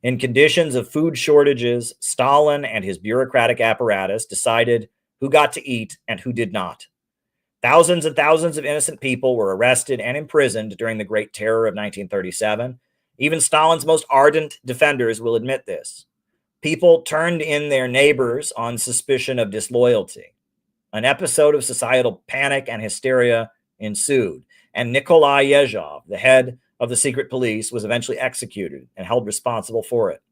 In conditions of food shortages, Stalin and his bureaucratic apparatus decided who got to eat and who did not. Thousands and thousands of innocent people were arrested and imprisoned during the Great Terror of 1937. Even Stalin's most ardent defenders will admit this. People turned in their neighbors on suspicion of disloyalty. An episode of societal panic and hysteria ensued, and Nikolai Yezhov, the head of the secret police, was eventually executed and held responsible for it.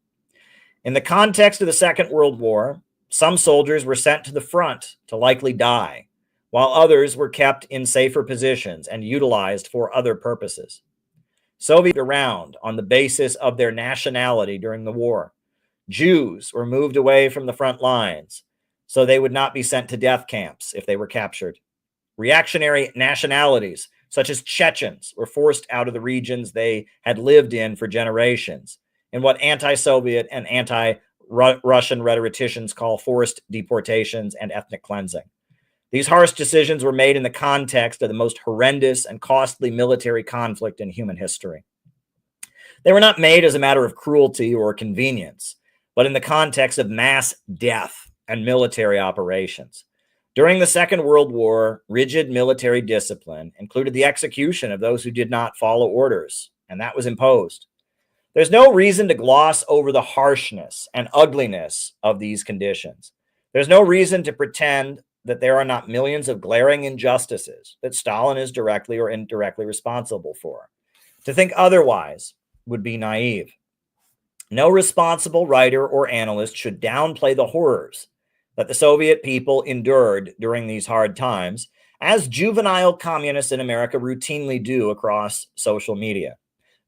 In the context of the Second World War, some soldiers were sent to the front to likely die, while others were kept in safer positions and utilized for other purposes. Soviets around on the basis of their nationality during the war. Jews were moved away from the front lines so they would not be sent to death camps if they were captured. Reactionary nationalities, such as Chechens, were forced out of the regions they had lived in for generations, in what anti-Soviet and anti-Russian rhetoricians call forced deportations and ethnic cleansing. These harsh decisions were made in the context of the most horrendous and costly military conflict in human history. They were not made as a matter of cruelty or convenience, but in the context of mass death and military operations. During the Second World War, rigid military discipline included the execution of those who did not follow orders, and that was imposed. There's no reason to gloss over the harshness and ugliness of these conditions. There's no reason to pretend that there are not millions of glaring injustices that Stalin is directly or indirectly responsible for. To think otherwise would be naive. No responsible writer or analyst should downplay the horrors that the Soviet people endured during these hard times, as juvenile communists in America routinely do across social media.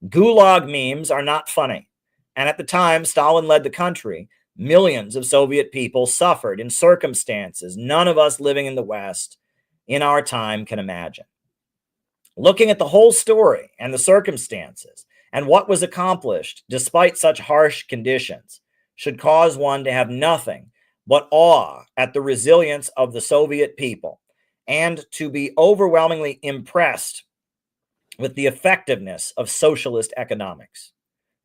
Gulag memes are not funny, and at the time Stalin led the country, millions of Soviet people suffered in circumstances none of us living in the West in our time can imagine. Looking at the whole story and the circumstances and what was accomplished despite such harsh conditions should cause one to have nothing but awe at the resilience of the Soviet people and to be overwhelmingly impressed with the effectiveness of socialist economics.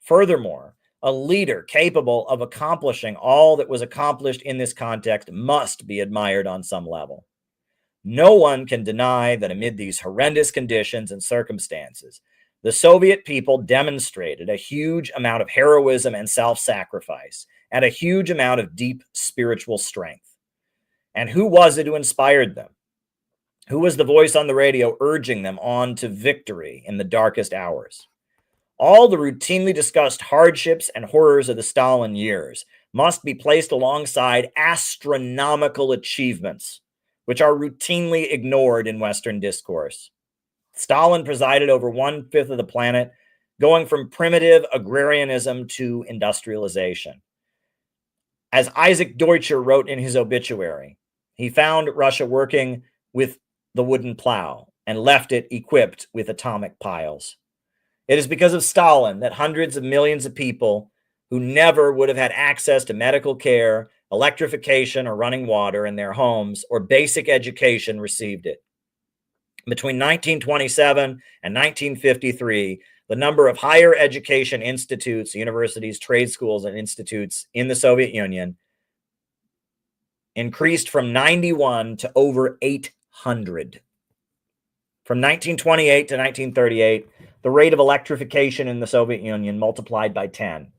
Furthermore, a leader capable of accomplishing all that was accomplished in this context must be admired on some level. No one can deny that amid these horrendous conditions and circumstances, the Soviet people demonstrated a huge amount of heroism and self-sacrifice, and a huge amount of deep spiritual strength. And who was it who inspired them? Who was the voice on the radio urging them on to victory in the darkest hours? All the routinely discussed hardships and horrors of the Stalin years must be placed alongside astronomical achievements, which are routinely ignored in Western discourse. Stalin presided over 1/5 of the planet, going from primitive agrarianism to industrialization. As Isaac Deutscher wrote in his obituary, he found Russia working with the wooden plow and left it equipped with atomic piles. It is because of Stalin that hundreds of millions of people who never would have had access to medical care, electrification, or running water in their homes or basic education received it. Between 1927 and 1953, the number of higher education institutes, universities, trade schools, and institutes in the Soviet Union increased from 91 to over 800. From 1928 to 1938, the rate of electrification in the Soviet Union multiplied by 10,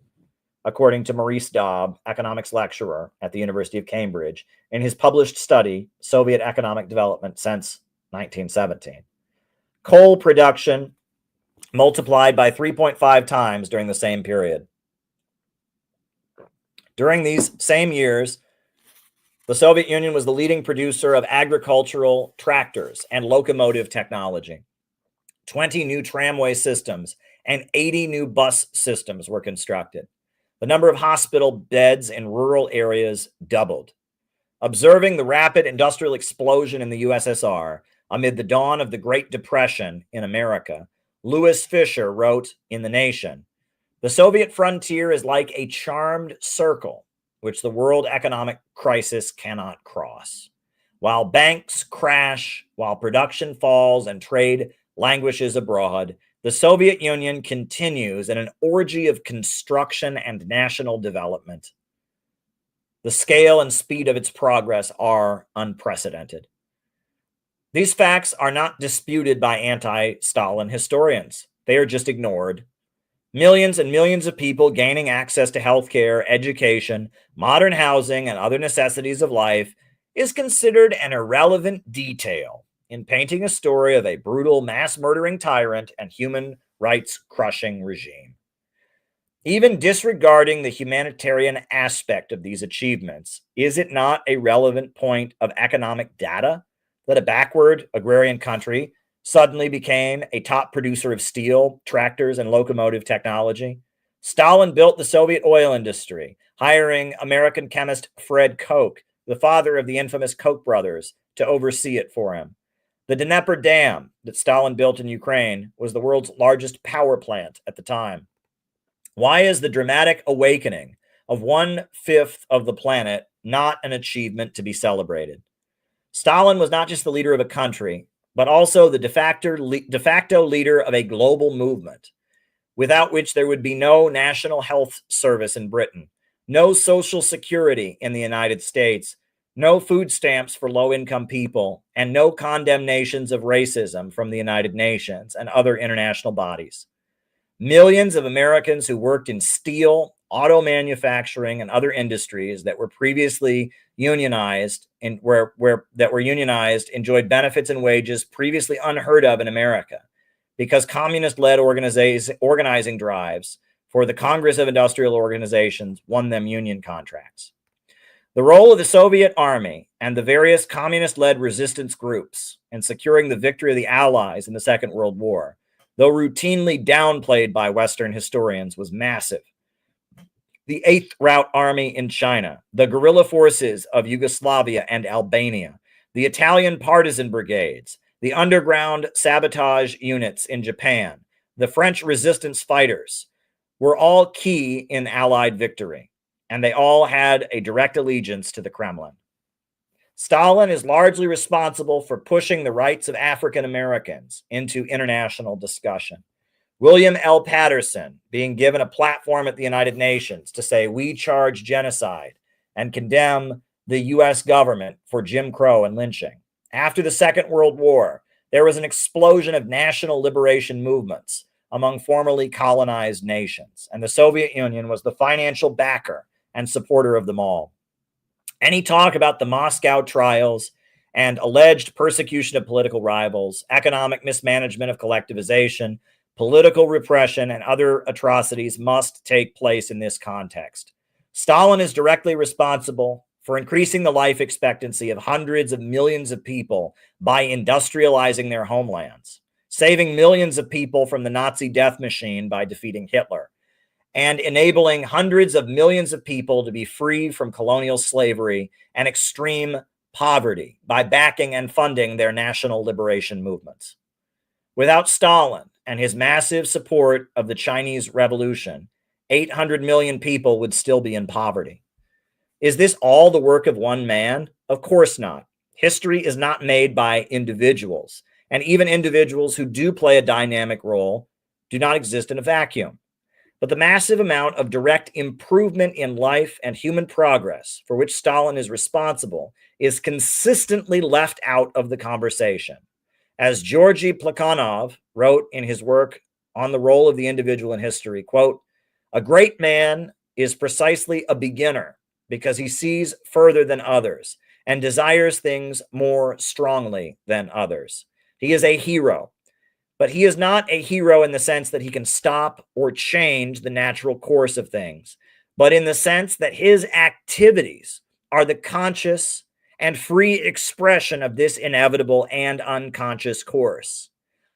according to Maurice Daub, economics lecturer at the University of Cambridge, in his published study, Soviet Economic Development Since 1917. Coal production multiplied by 3.5 times during the same period. During these same years, the Soviet Union was the leading producer of agricultural tractors and locomotive technology. 20 new tramway systems and 80 new bus systems were constructed. The number of hospital beds in rural areas doubled. Observing the rapid industrial explosion in the USSR amid the dawn of the Great Depression in America, Louis Fisher wrote in The Nation, "The Soviet frontier is like a charmed circle which the world economic crisis cannot cross. While banks crash, while production falls and trade languishes abroad, the Soviet Union continues in an orgy of construction and national development. The scale and speed of its progress are unprecedented." These facts are not disputed by anti-Stalin historians. They are just ignored. Millions and millions of people gaining access to healthcare, education, modern housing, and other necessities of life is considered an irrelevant detail in painting a story of a brutal mass-murdering tyrant and human rights-crushing regime. Even disregarding the humanitarian aspect of these achievements, is it not a relevant point of economic data that a backward agrarian country suddenly became a top producer of steel, tractors, and locomotive technology? Stalin built the Soviet oil industry, hiring American chemist Fred Koch, the father of the infamous Koch brothers, to oversee it for him. The Dnieper Dam that Stalin built in Ukraine was the world's largest power plant at the time. Why is the dramatic awakening of 1/5 of the planet not an achievement to be celebrated? Stalin was not just the leader of a country, but also the de facto leader of a global movement, without which there would be no national health service in Britain, no social security in the United States, no food stamps for low-income people, and no condemnations of racism from the United Nations and other international bodies. Millions of Americans who worked in steel, auto manufacturing, and other industries that were previously unionized enjoyed benefits and wages previously unheard of in America, because communist-led organizing drives for the Congress of Industrial Organizations won them union contracts. The role of the Soviet Army and the various communist-led resistance groups in securing the victory of the Allies in the Second World War, though routinely downplayed by Western historians, was massive. The Eighth Route Army in China, the guerrilla forces of Yugoslavia and Albania, the Italian partisan brigades, the underground sabotage units in Japan, the French resistance fighters were all key in Allied victory, and they all had a direct allegiance to the Kremlin. Stalin is largely responsible for pushing the rights of African Americans into international discussion. William L. Patterson being given a platform at the United Nations to say, "We charge genocide," and condemn the US government for Jim Crow and lynching. After the Second World War, there was an explosion of national liberation movements among formerly colonized nations, and the Soviet Union was the financial backer and supporter of them all. Any talk about the Moscow trials and alleged persecution of political rivals, economic mismanagement of collectivization, political repression, and other atrocities must take place in this context. Stalin is directly responsible for increasing the life expectancy of hundreds of millions of people by industrializing their homelands, saving millions of people from the Nazi death machine by defeating Hitler, and enabling hundreds of millions of people to be free from colonial slavery and extreme poverty by backing and funding their national liberation movements. Without Stalin and his massive support of the Chinese Revolution, 800 million people would still be in poverty. Is this all the work of one man? Of course not. History is not made by individuals, and even individuals who do play a dynamic role do not exist in a vacuum. But the massive amount of direct improvement in life and human progress for which Stalin is responsible is consistently left out of the conversation. As Georgy Plekhanov wrote in his work on the role of the individual in history, quote, "A great man is precisely a beginner because he sees further than others and desires things more strongly than others. He is a hero, but he is not a hero in the sense that he can stop or change the natural course of things, but in the sense that his activities are the conscious and free expression of this inevitable and unconscious course.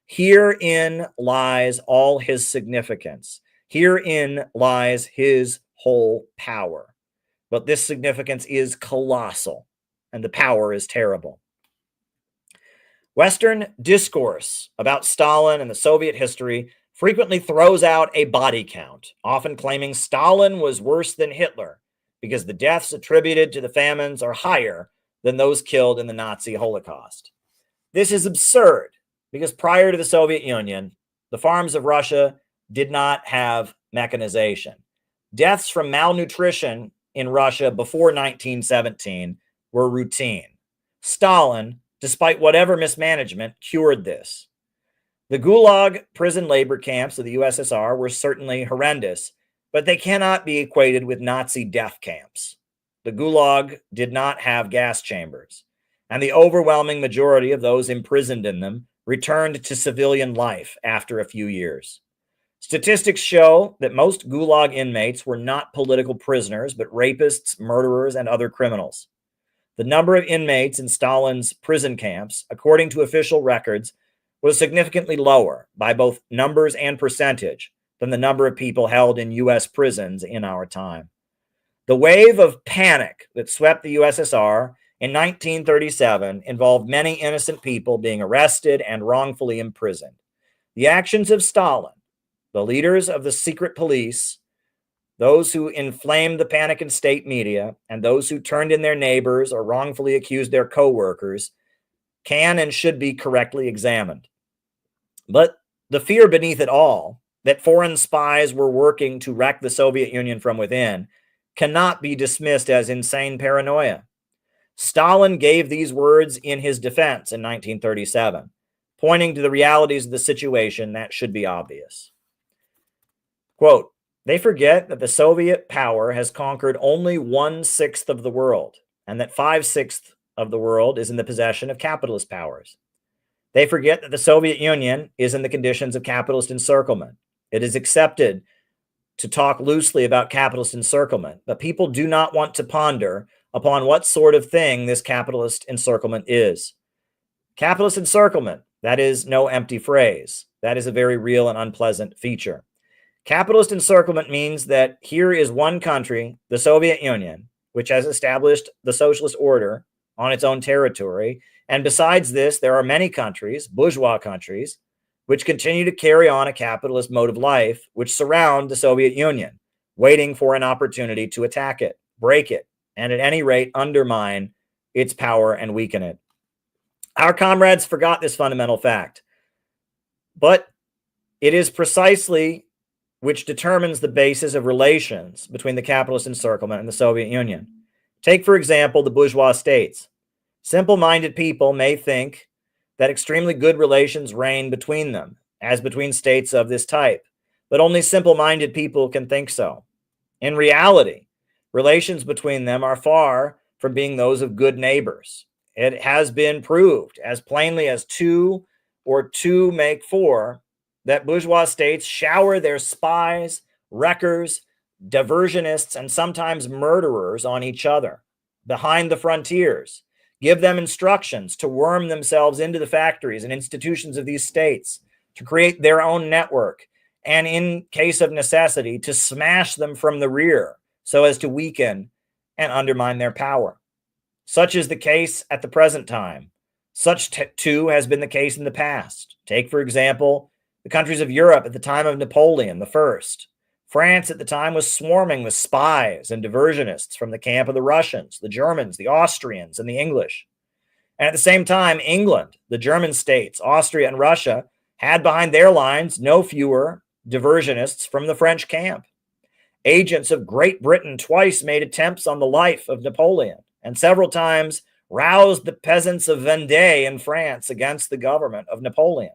Herein lies all his significance. Herein lies his whole power. But this significance is colossal, and the power is terrible." Western discourse about Stalin and the Soviet history frequently throws out a body count, often claiming Stalin was worse than Hitler because the deaths attributed to the famines are higher than those killed in the Nazi Holocaust. This is absurd because prior to the Soviet Union, the farms of Russia did not have mechanization. Deaths from malnutrition in Russia before 1917 were routine. Stalin, despite whatever mismanagement, cured this. The Gulag prison labor camps of the USSR were certainly horrendous, but they cannot be equated with Nazi death camps. The Gulag did not have gas chambers, and the overwhelming majority of those imprisoned in them returned to civilian life after a few years. Statistics show that most Gulag inmates were not political prisoners, but rapists, murderers, and other criminals. The number of inmates in Stalin's prison camps, according to official records, was significantly lower by both numbers and percentage than the number of people held in U.S. prisons in our time. The wave of panic that swept the USSR in 1937 involved many innocent people being arrested and wrongfully imprisoned. The actions of Stalin, the leaders of the secret police, those who inflamed the panic in state media, and those who turned in their neighbors or wrongfully accused their co-workers can and should be correctly examined. But the fear beneath it all, that foreign spies were working to wreck the Soviet Union from within, cannot be dismissed as insane paranoia. Stalin gave these words in his defense in 1937, pointing to the realities of the situation that should be obvious. Quote, "They forget that the Soviet power has conquered only 1/6 of the world, and that 5/6 of the world is in the possession of capitalist powers. They forget that the Soviet Union is in the conditions of capitalist encirclement. It is accepted to talk loosely about capitalist encirclement, but people do not want to ponder upon what sort of thing this capitalist encirclement is. Capitalist encirclement, that is no empty phrase. That is a very real and unpleasant feature. Capitalist encirclement means that here is one country, the Soviet Union, which has established the socialist order on its own territory. And besides this, there are many countries, bourgeois countries, which continue to carry on a capitalist mode of life, which surround the Soviet Union, waiting for an opportunity to attack it, break it, and at any rate undermine its power and weaken it. Our comrades forgot this fundamental fact, but it is precisely which determines the basis of relations between the capitalist encirclement and the Soviet Union. Take, for example, the bourgeois states. Simple-minded people may think that extremely good relations reign between them, as between states of this type, but only simple-minded people can think so. In reality, relations between them are far from being those of good neighbors. It has been proved as plainly as 2 or 2 make 4 that bourgeois states shower their spies, wreckers, diversionists, and sometimes murderers on each other behind the frontiers, give them instructions to worm themselves into the factories and institutions of these states, to create their own network, and in case of necessity, to smash them from the rear so as to weaken and undermine their power. Such is the case at the present time. Such too has been the case in the past. Take, for example, the countries of Europe at the time of Napoleon I. France at the time was swarming with spies and diversionists from the camp of the Russians, the Germans, the Austrians, and the English. And at the same time, England, the German states, Austria, and Russia had behind their lines no fewer diversionists from the French camp. Agents of Great Britain twice made attempts on the life of Napoleon, and several times roused the peasants of Vendée in France against the government of Napoleon.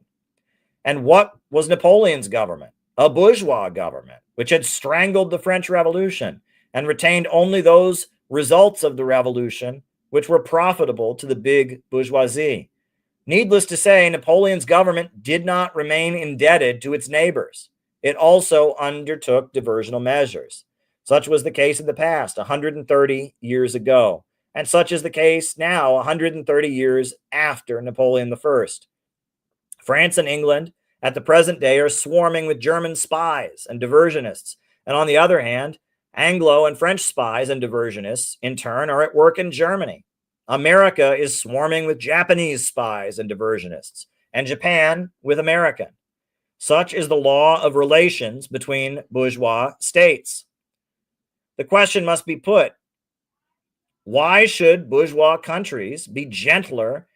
And what was Napoleon's government? A bourgeois government, which had strangled the French Revolution and retained only those results of the revolution which were profitable to the big bourgeoisie. Needless to say, Napoleon's government did not remain indebted to its neighbors. It also undertook diversional measures. Such was the case in the past, 130 years ago, and such is the case now, 130 years after Napoleon I. France and England at the present day are swarming with German spies and diversionists, and on the other hand, Anglo and French spies and diversionists, in turn, are at work in Germany. America is swarming with Japanese spies and diversionists, and Japan with American. Such is the law of relations between bourgeois states. The question must be put, why should bourgeois countries be gentler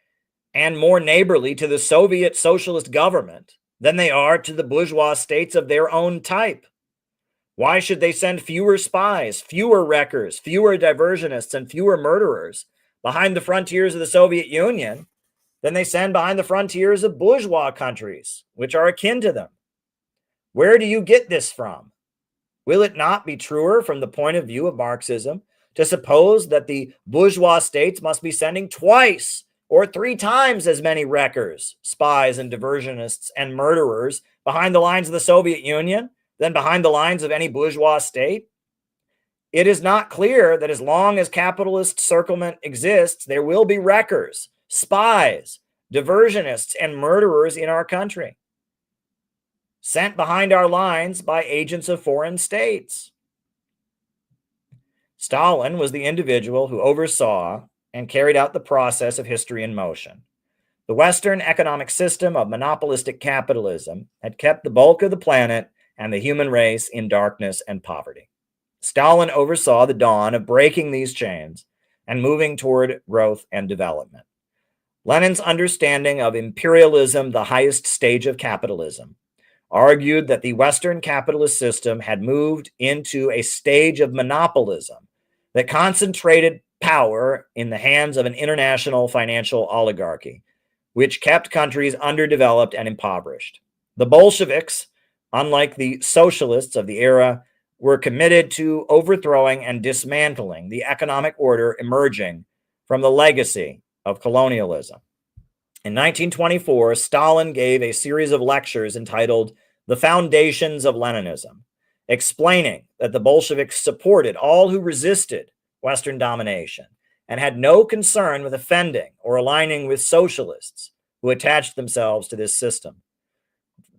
and more neighborly to the Soviet socialist government than they are to the bourgeois states of their own type? Why should they send fewer spies, fewer wreckers, fewer diversionists, and fewer murderers behind the frontiers of the Soviet Union than they send behind the frontiers of bourgeois countries, which are akin to them? Where do you get this from? Will it not be truer from the point of view of Marxism to suppose that the bourgeois states must be sending twice or 3 times as many wreckers, spies, and diversionists and murderers behind the lines of the Soviet Union than behind the lines of any bourgeois state? It is not clear that as long as capitalist encirclement exists, there will be wreckers, spies, diversionists, and murderers in our country, sent behind our lines by agents of foreign states. Stalin was the individual who oversaw and carried out the process of history in motion. The Western economic system of monopolistic capitalism had kept the bulk of the planet and the human race in darkness and poverty. Stalin oversaw the dawn of breaking these chains and moving toward growth and development. Lenin's understanding of imperialism, the highest stage of capitalism, argued that the Western capitalist system had moved into a stage of monopolism that concentrated power in the hands of an international financial oligarchy, which kept countries underdeveloped and impoverished. The Bolsheviks, unlike the socialists of the era, were committed to overthrowing and dismantling the economic order emerging from the legacy of colonialism. In 1924, Stalin gave a series of lectures entitled The Foundations of Leninism, explaining that the Bolsheviks supported all who resisted Western domination and had no concern with offending or aligning with socialists who attached themselves to this system.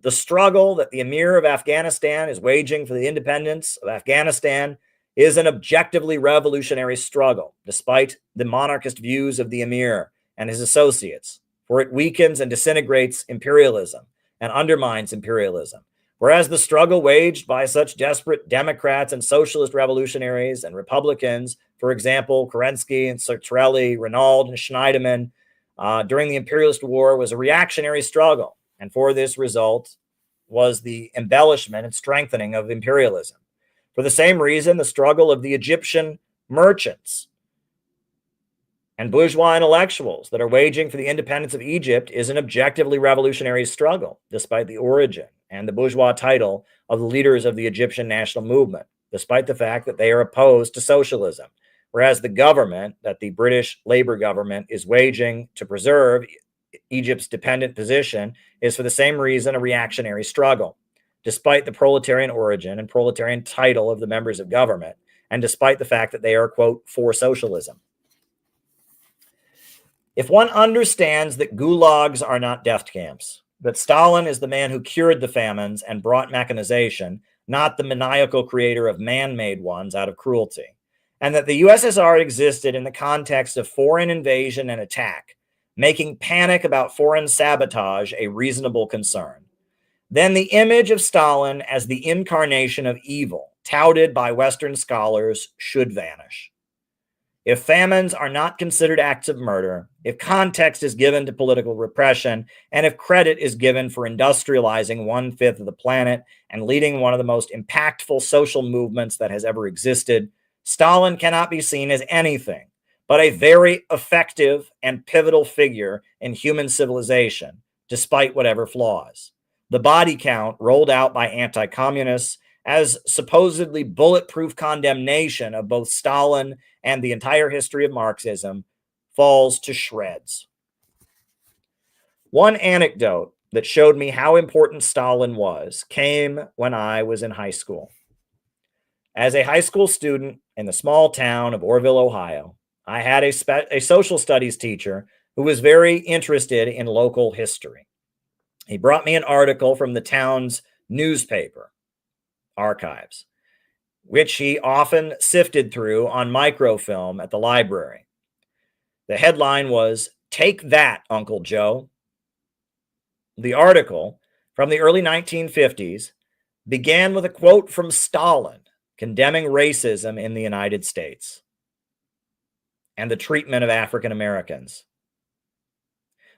The struggle that the Emir of Afghanistan is waging for the independence of Afghanistan is an objectively revolutionary struggle, despite the monarchist views of the Emir and his associates, for it weakens and disintegrates imperialism and undermines imperialism. Whereas the struggle waged by such desperate Democrats and socialist revolutionaries and Republicans, for example, Kerensky and Sartorelli, Renaud and Schneiderman, during the imperialist war was a reactionary struggle. And for this result was the embellishment and strengthening of imperialism. For the same reason, the struggle of the Egyptian merchants and bourgeois intellectuals that are waging for the independence of Egypt is an objectively revolutionary struggle, despite the origin and the bourgeois title of the leaders of the Egyptian national movement, despite the fact that they are opposed to socialism. Whereas the government that the British Labour government is waging to preserve Egypt's dependent position is for the same reason a reactionary struggle, despite the proletarian origin and proletarian title of the members of government, and despite the fact that they are, quote, for socialism. If one understands that gulags are not death camps, that Stalin is the man who cured the famines and brought mechanization, not the maniacal creator of man-made ones out of cruelty, and that the USSR existed in the context of foreign invasion and attack, making panic about foreign sabotage a reasonable concern, then the image of Stalin as the incarnation of evil, touted by Western scholars, should vanish. If famines are not considered acts of murder, if context is given to political repression, and if credit is given for industrializing 1/5 of the planet and leading one of the most impactful social movements that has ever existed, Stalin cannot be seen as anything but a very effective and pivotal figure in human civilization, despite whatever flaws. The body count rolled out by anti-communists as supposedly bulletproof condemnation of both Stalin and the entire history of Marxism falls to shreds. One anecdote that showed me how important Stalin was came when I was in high school. As a high school student in the small town of Orville, Ohio, I had a social studies teacher who was very interested in local history. He brought me an article from the town's newspaper archives, which he often sifted through on microfilm at the library. The headline was, "Take That, Uncle Joe." The article, from the early 1950s, began with a quote from Stalin condemning racism in the United States and the treatment of African Americans.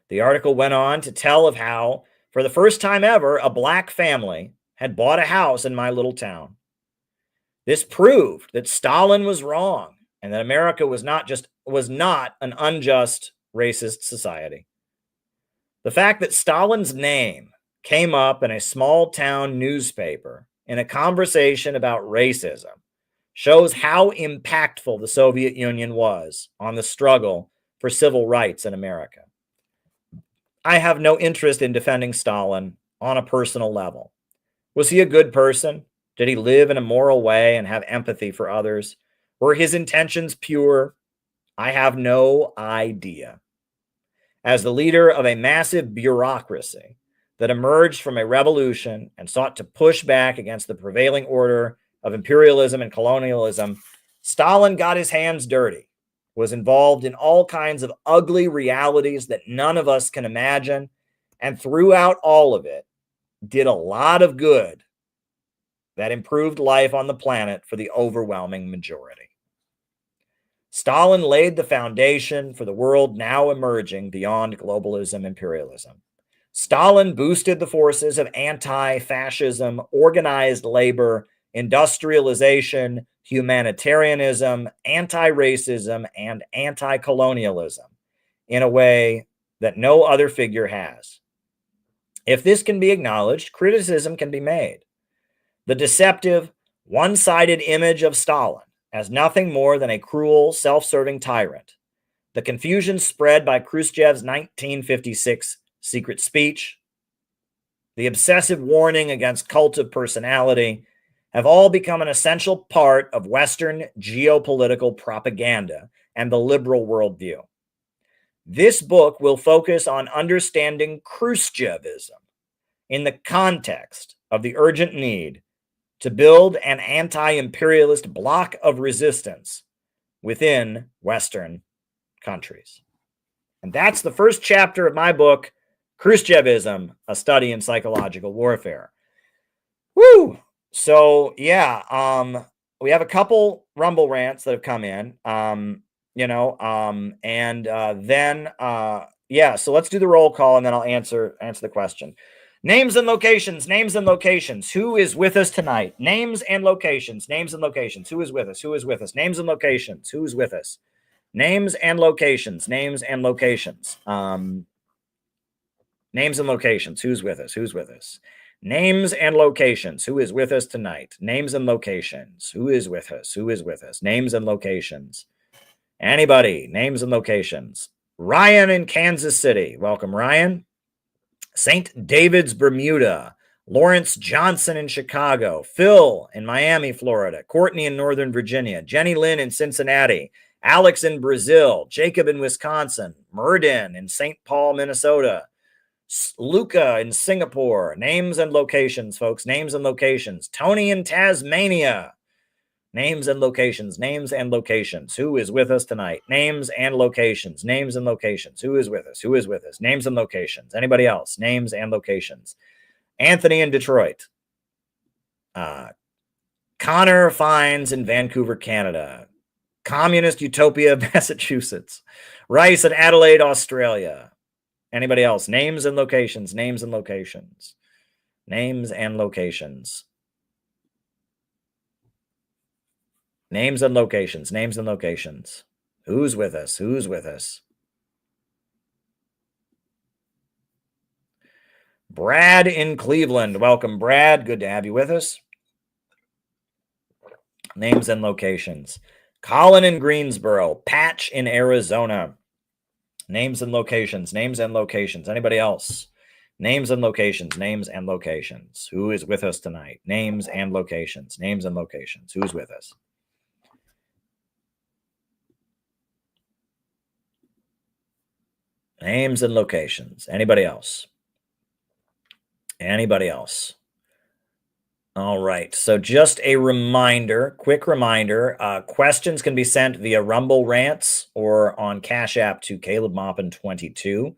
The article went on to tell of how, for the first time ever, a black family had bought a house in my little town. This proved that Stalin was wrong and that America was not an unjust racist society. The fact that Stalin's name came up in a small town newspaper in a conversation about racism shows how impactful the Soviet Union was on the struggle for civil rights in America. I have no interest in defending Stalin on a personal level. Was he a good person? Did he live in a moral way and have empathy for others? Were his intentions pure? I have no idea. As the leader of a massive bureaucracy that emerged from a revolution and sought to push back against the prevailing order of imperialism and colonialism, Stalin got his hands dirty, was involved in all kinds of ugly realities that none of us can imagine, and throughout all of it, did a lot of good that improved life on the planet for the overwhelming majority. Stalin laid the foundation for the world now emerging beyond globalism, imperialism. Stalin boosted the forces of anti-fascism, organized labor, industrialization, humanitarianism, anti-racism, and anti-colonialism in a way that no other figure has. If this can be acknowledged, criticism can be made. The deceptive, one-sided image of Stalin as nothing more than a cruel, self-serving tyrant, the confusion spread by Khrushchev's 1956 secret speech, the obsessive warning against cult of personality, have all become an essential part of Western geopolitical propaganda and the liberal worldview. This book will focus on understanding Khrushchevism in the context of the urgent need to build an anti-imperialist bloc of resistance within Western countries. And that's the first chapter of my book, Khrushchevism, A Study in Psychological Warfare. Woo! So, yeah, we have a couple Rumble rants that have come in, so let's do the roll call and then I'll answer the question. Names and locations, names and locations. Who is with us tonight? Names and locations, names and locations. Who is with us? Who is with us? Names and locations. Who's with us? Names and locations, names and locations. Names and locations. Who's with us? Who's with us? Names and locations. Who is with us tonight? Names and locations. Who is with us? Who is with us? Names and locations. Anybody? Names and locations. Ryan in Kansas City. Welcome, Ryan. St. David's, Bermuda. Lawrence Johnson in Chicago. Phil in Miami, Florida. Courtney in Northern Virginia. Jenny Lynn in Cincinnati. Alex in Brazil. Jacob in Wisconsin. Murden in St. Paul, Minnesota. Luca in Singapore. Names and locations, folks. Names and locations. Tony in Tasmania. Names and locations. Names and locations. Who is with us tonight? Names and locations. Names and locations. Who is with us? Who is with us? Names and locations. Anybody else? Names and locations. Anthony in Detroit. Connor Fines in Vancouver, Canada. Communist Utopia, Massachusetts. Rice in Adelaide, Australia. Anybody else? Names and locations. Names and locations. Names and locations. Names and locations. Names and locations. Who's with us? Who's with us? Brad in Cleveland. Welcome, Brad. Good to have you with us. Names and locations. Colin in Greensboro. Patch in Arizona. Names and locations. Names and locations. Anybody else? Names and locations. Names and locations. Who is with us tonight? Names and locations. Names and locations. Who's with us? Names and locations. Anybody else? Anybody else? All right. So just a reminder, quick reminder, questions can be sent via Rumble Rants or on Cash App to Caleb Maupin 22.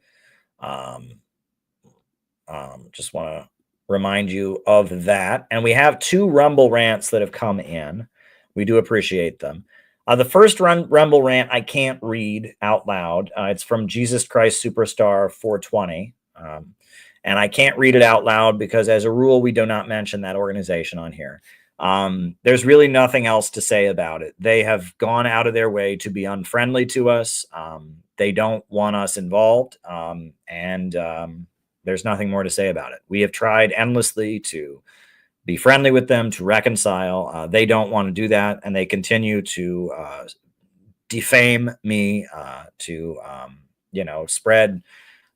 Just want to remind you of that. And we have 2 Rumble Rants that have come in. We do appreciate them. The first Rumble rant I can't read out loud. It's from Jesus Christ Superstar 420. And I can't read it out loud because as a rule, we do not mention that organization on here. There's really nothing else to say about it. They have gone out of their way to be unfriendly to us. They don't want us involved. There's nothing more to say about it. We have tried endlessly to be friendly with them, to reconcile. They don't want to do that, and they continue to defame me, to spread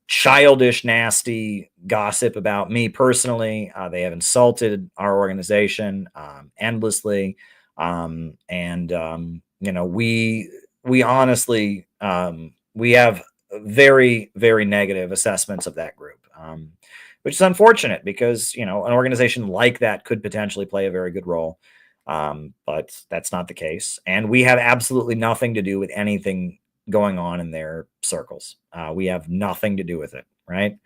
childish, nasty gossip about me personally. They have insulted our organization endlessly, we honestly we have very, very negative assessments of that group, which is unfortunate because an organization like that could potentially play a very good role. But that's not the case. And we have absolutely nothing to do with anything going on in their circles. We have nothing to do with it, right?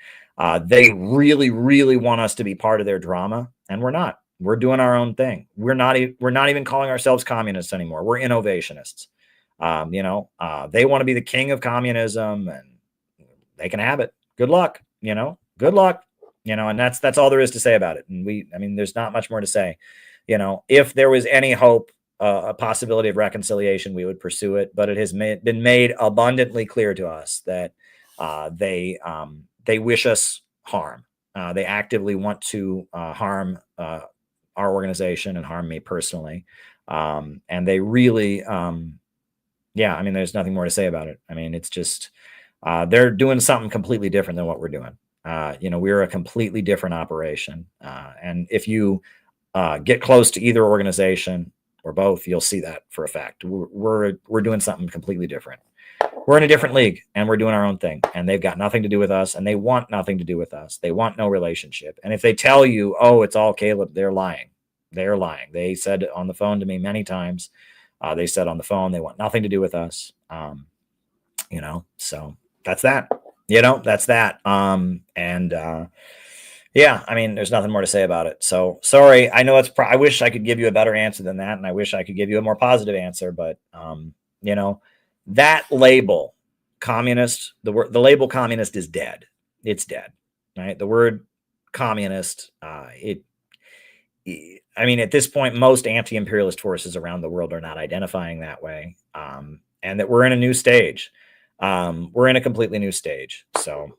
They really, really want us to be part of their drama, and we're not. We're doing our own thing. We're not even calling ourselves communists anymore. We're innovationists. They want to be the king of communism, and they can have it. Good luck. Good luck. And that's all there is to say about it. And there's not much more to say. If there was any hope, a possibility of reconciliation, we would pursue it. But it has been made abundantly clear to us that they wish us harm. They actively want to harm our organization and harm me personally. And they really, there's nothing more to say about it. It's just they're doing something completely different than what we're doing. We're a completely different operation. And if you get close to either organization or both, you'll see that for a fact. We're doing something completely different. We're in a different league, and we're doing our own thing, and they've got nothing to do with us, and they want nothing to do with us. They want no relationship. And if they tell you, oh, it's all Caleb, they're lying. They're lying. They said on the phone to me many times. They said on the phone, they want nothing to do with us. So that's that. That's that. There's nothing more to say about it. So sorry. I know I wish I could give you a better answer than that. And I wish I could give you a more positive answer, but, that label communist, the label communist is dead. It's dead, right? The word communist, at this point, most anti-imperialist forces around the world are not identifying that way. And that we're in a new stage. We're in a completely new stage. So,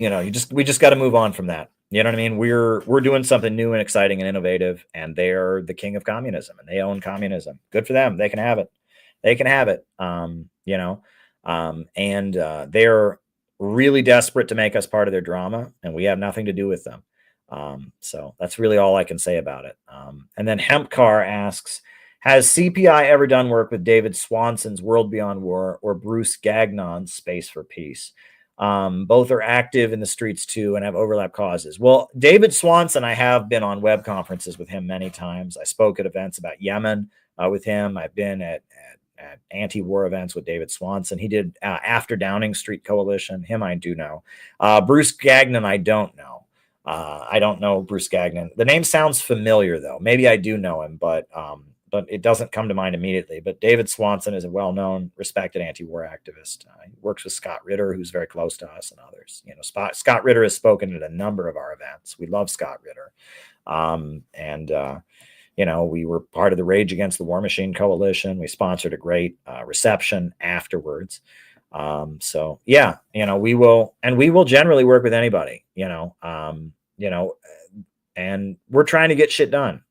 we just got to move on from that. You know what I mean? We're doing something new and exciting and innovative, and they're the king of communism, and they own communism. Good for them. They can have it. They can have it. They're really desperate to make us part of their drama, and we have nothing to do with them. So that's really all I can say about it. And then Hempcar asks, has CPI ever done work with David Swanson's World Beyond War or Bruce Gagnon's Space for Peace? Both are active in the streets too and have overlap causes. Well, David Swanson, I have been on web conferences with him many times. I spoke at events about Yemen with him. I've been at anti-war events with David Swanson. He did After Downing Street Coalition. Him I do know. Bruce Gagnon I don't know. I don't know Bruce Gagnon. The name sounds familiar though. Maybe I do know him, but it doesn't come to mind immediately. But David Swanson is a well-known, respected anti-war activist. He works with Scott Ritter, who's very close to us, and others. Scott Ritter has spoken at a number of our events. We love Scott Ritter. We were part of the Rage Against the War Machine Coalition. We sponsored a great reception afterwards. We will generally work with anybody, and we're trying to get shit done.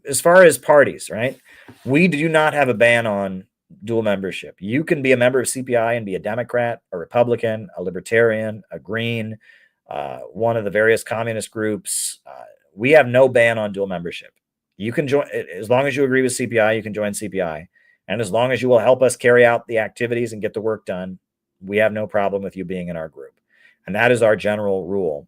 As far as parties, right? We do not have a ban on dual membership. You can be a member of CPI and be a Democrat, a Republican, a Libertarian, a Green, one of the various communist groups. We have no ban on dual membership. You can join as long as you agree with CPI. You can join CPI, and as long as you will help us carry out the activities and get the work done, we have no problem with you being in our group, and that is our general rule.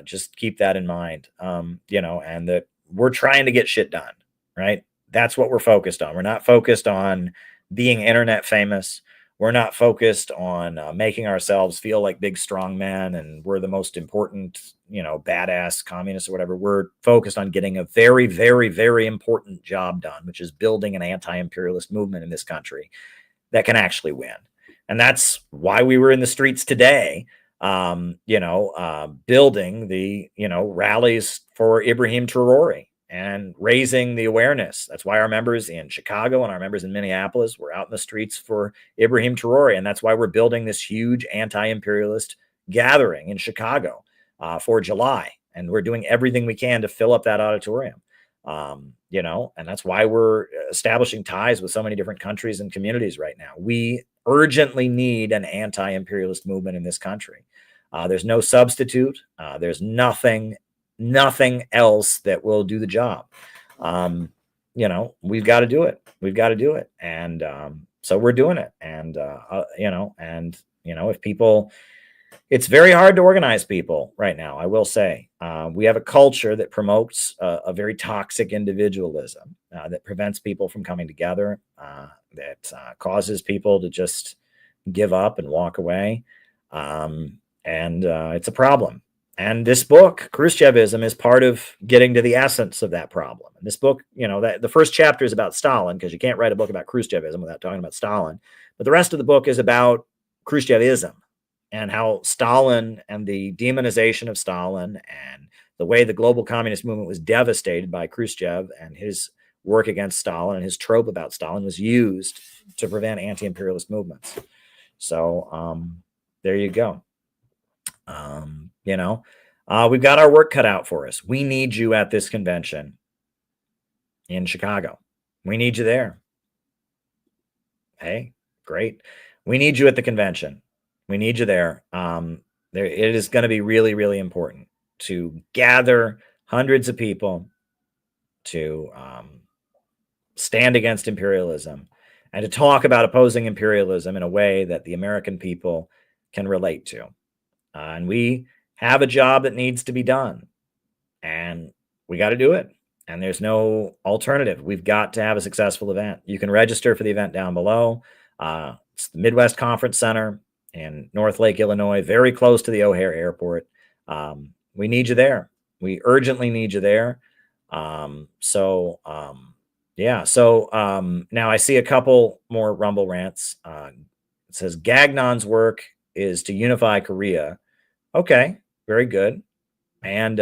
Just keep that in mind. And that we're trying to get shit done, right? That's what we're focused on. We're not focused on being internet famous. We're not focused on making ourselves feel like big, strong men and we're the most important, badass communists or whatever. We're focused on getting a very, very, very important job done, which is building an anti-imperialist movement in this country that can actually win. And that's why we were in the streets today, building the, rallies for Ibrahim Trorori and raising the awareness. That's why our members in Chicago and our members in Minneapolis were out in the streets for Ibrahim Trorori. And that's why we're building this huge anti-imperialist gathering in Chicago for July. And we're doing everything we can to fill up that auditorium. You know, and that's why we're establishing ties with so many different countries and communities right now. We urgently need an anti-imperialist movement in this country. There's no substitute. There's nothing else that will do the job. You know, we've got to do it. We've got to do it. And so we're doing it. And, if people, it's very hard to organize people right now, I will say. We have a culture that promotes a very toxic individualism that prevents people from coming together, that causes people to just give up and walk away. And it's a problem. And this book, Khrushchevism, is part of getting to the essence of that problem. And this book, that the first chapter is about Stalin, because you can't write a book about Khrushchevism without talking about Stalin. But the rest of the book is about Khrushchevism and how Stalin and the demonization of Stalin and the way the global communist movement was devastated by Khrushchev and his work against Stalin and his trope about Stalin was used to prevent anti-imperialist movements. So there you go. We've got our work cut out for us. We need you at this convention in Chicago. We need you there. Hey, great. We need you at the convention. We need you there. It is going to be really, really important to gather hundreds of people to stand against imperialism and to talk about opposing imperialism in a way that the American people can relate to. And we have a job that needs to be done, and we got to do it. And there's no alternative. We've got to have a successful event. You can register for the event down below. It's the Midwest Conference Center in North Lake, Illinois, very close to the O'Hare Airport. We need you there. We urgently need you there. Now I see a couple more Rumble rants. It says Gagnon's work is to unify Korea. Okay, very good. And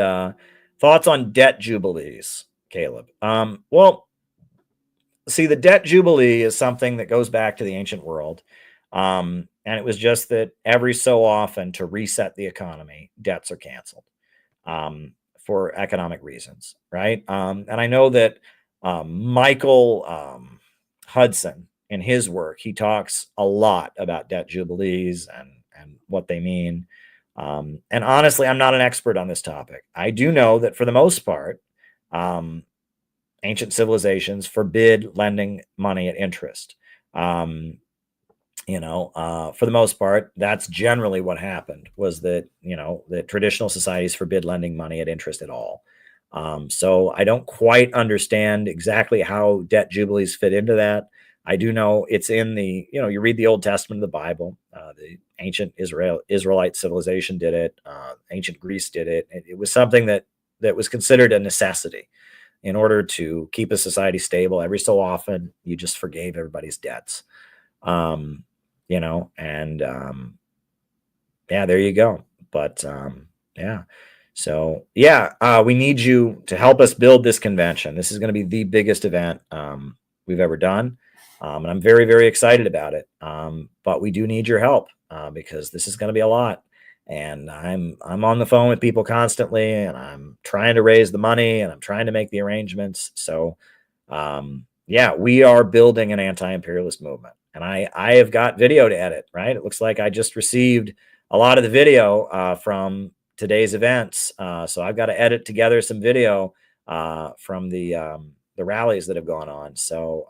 thoughts on debt jubilees, Caleb? Well, see, the debt jubilee is something that goes back to the ancient world. And it was just that every so often, to reset the economy, debts are canceled for economic reasons, right? And I know that Michael Hudson, in his work, he talks a lot about debt jubilees and what they mean. And honestly, I'm not an expert on this topic. I do know that for the most part, ancient civilizations forbid lending money at interest. For the most part, that's generally what happened, was that, that traditional societies forbid lending money at interest at all. So I don't quite understand exactly how debt jubilees fit into that. I do know it's in the, you read the Old Testament of the Bible, the ancient Israelite civilization did it. Ancient Greece did it. It was something that was considered a necessity in order to keep a society stable. Every so often, you just forgave everybody's debts. There you go. But we need you to help us build this convention. This is going to be the biggest event we've ever done. And I'm very, very excited about it. But we do need your help because this is going to be a lot. And I'm on the phone with people constantly, and I'm trying to raise the money, and I'm trying to make the arrangements. So, we are building an anti-imperialist movement. And I have got video to edit, right? It looks like I just received a lot of the video from today's events. So I've got to edit together some video from the rallies that have gone on. So,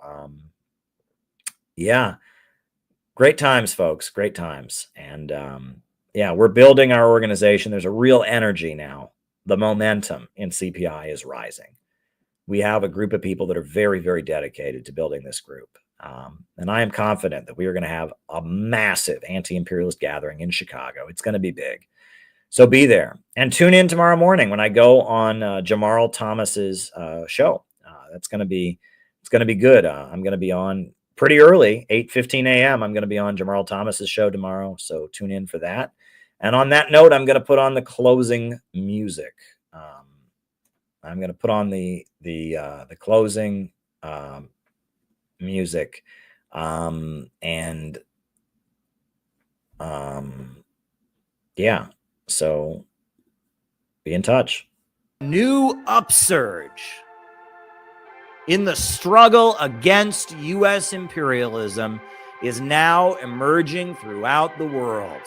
great times, folks. Great times. And we're building our organization. There's a real energy now. The momentum in CPI is rising. We have a group of people that are very, very dedicated to building this group. And I am confident that we are going to have a massive anti-imperialist gathering in Chicago. It's going to be big. So be there and tune in tomorrow morning when I go on Jamarl Thomas's show. It's going to be good. I'm going to be on pretty early, 8:15 a.m. I'm going to be on Jamarl Thomas's show tomorrow. So tune in for that. And on that note, I'm going to put on the closing music. I'm going to put on the closing music. So be in touch. New upsurge. in the struggle against U.S. imperialism is now emerging throughout the world.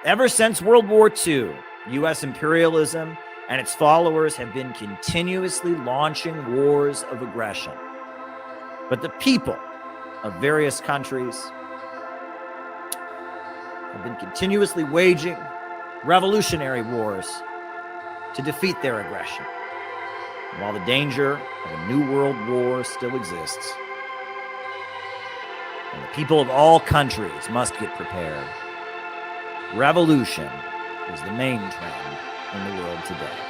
Ever since World War II, U.S. imperialism and its followers have been continuously launching wars of aggression. But the people of various countries have been continuously waging revolutionary wars to defeat their aggression. And while the danger of a new world war still exists, and the people of all countries must get prepared, revolution is the main trend in the world today.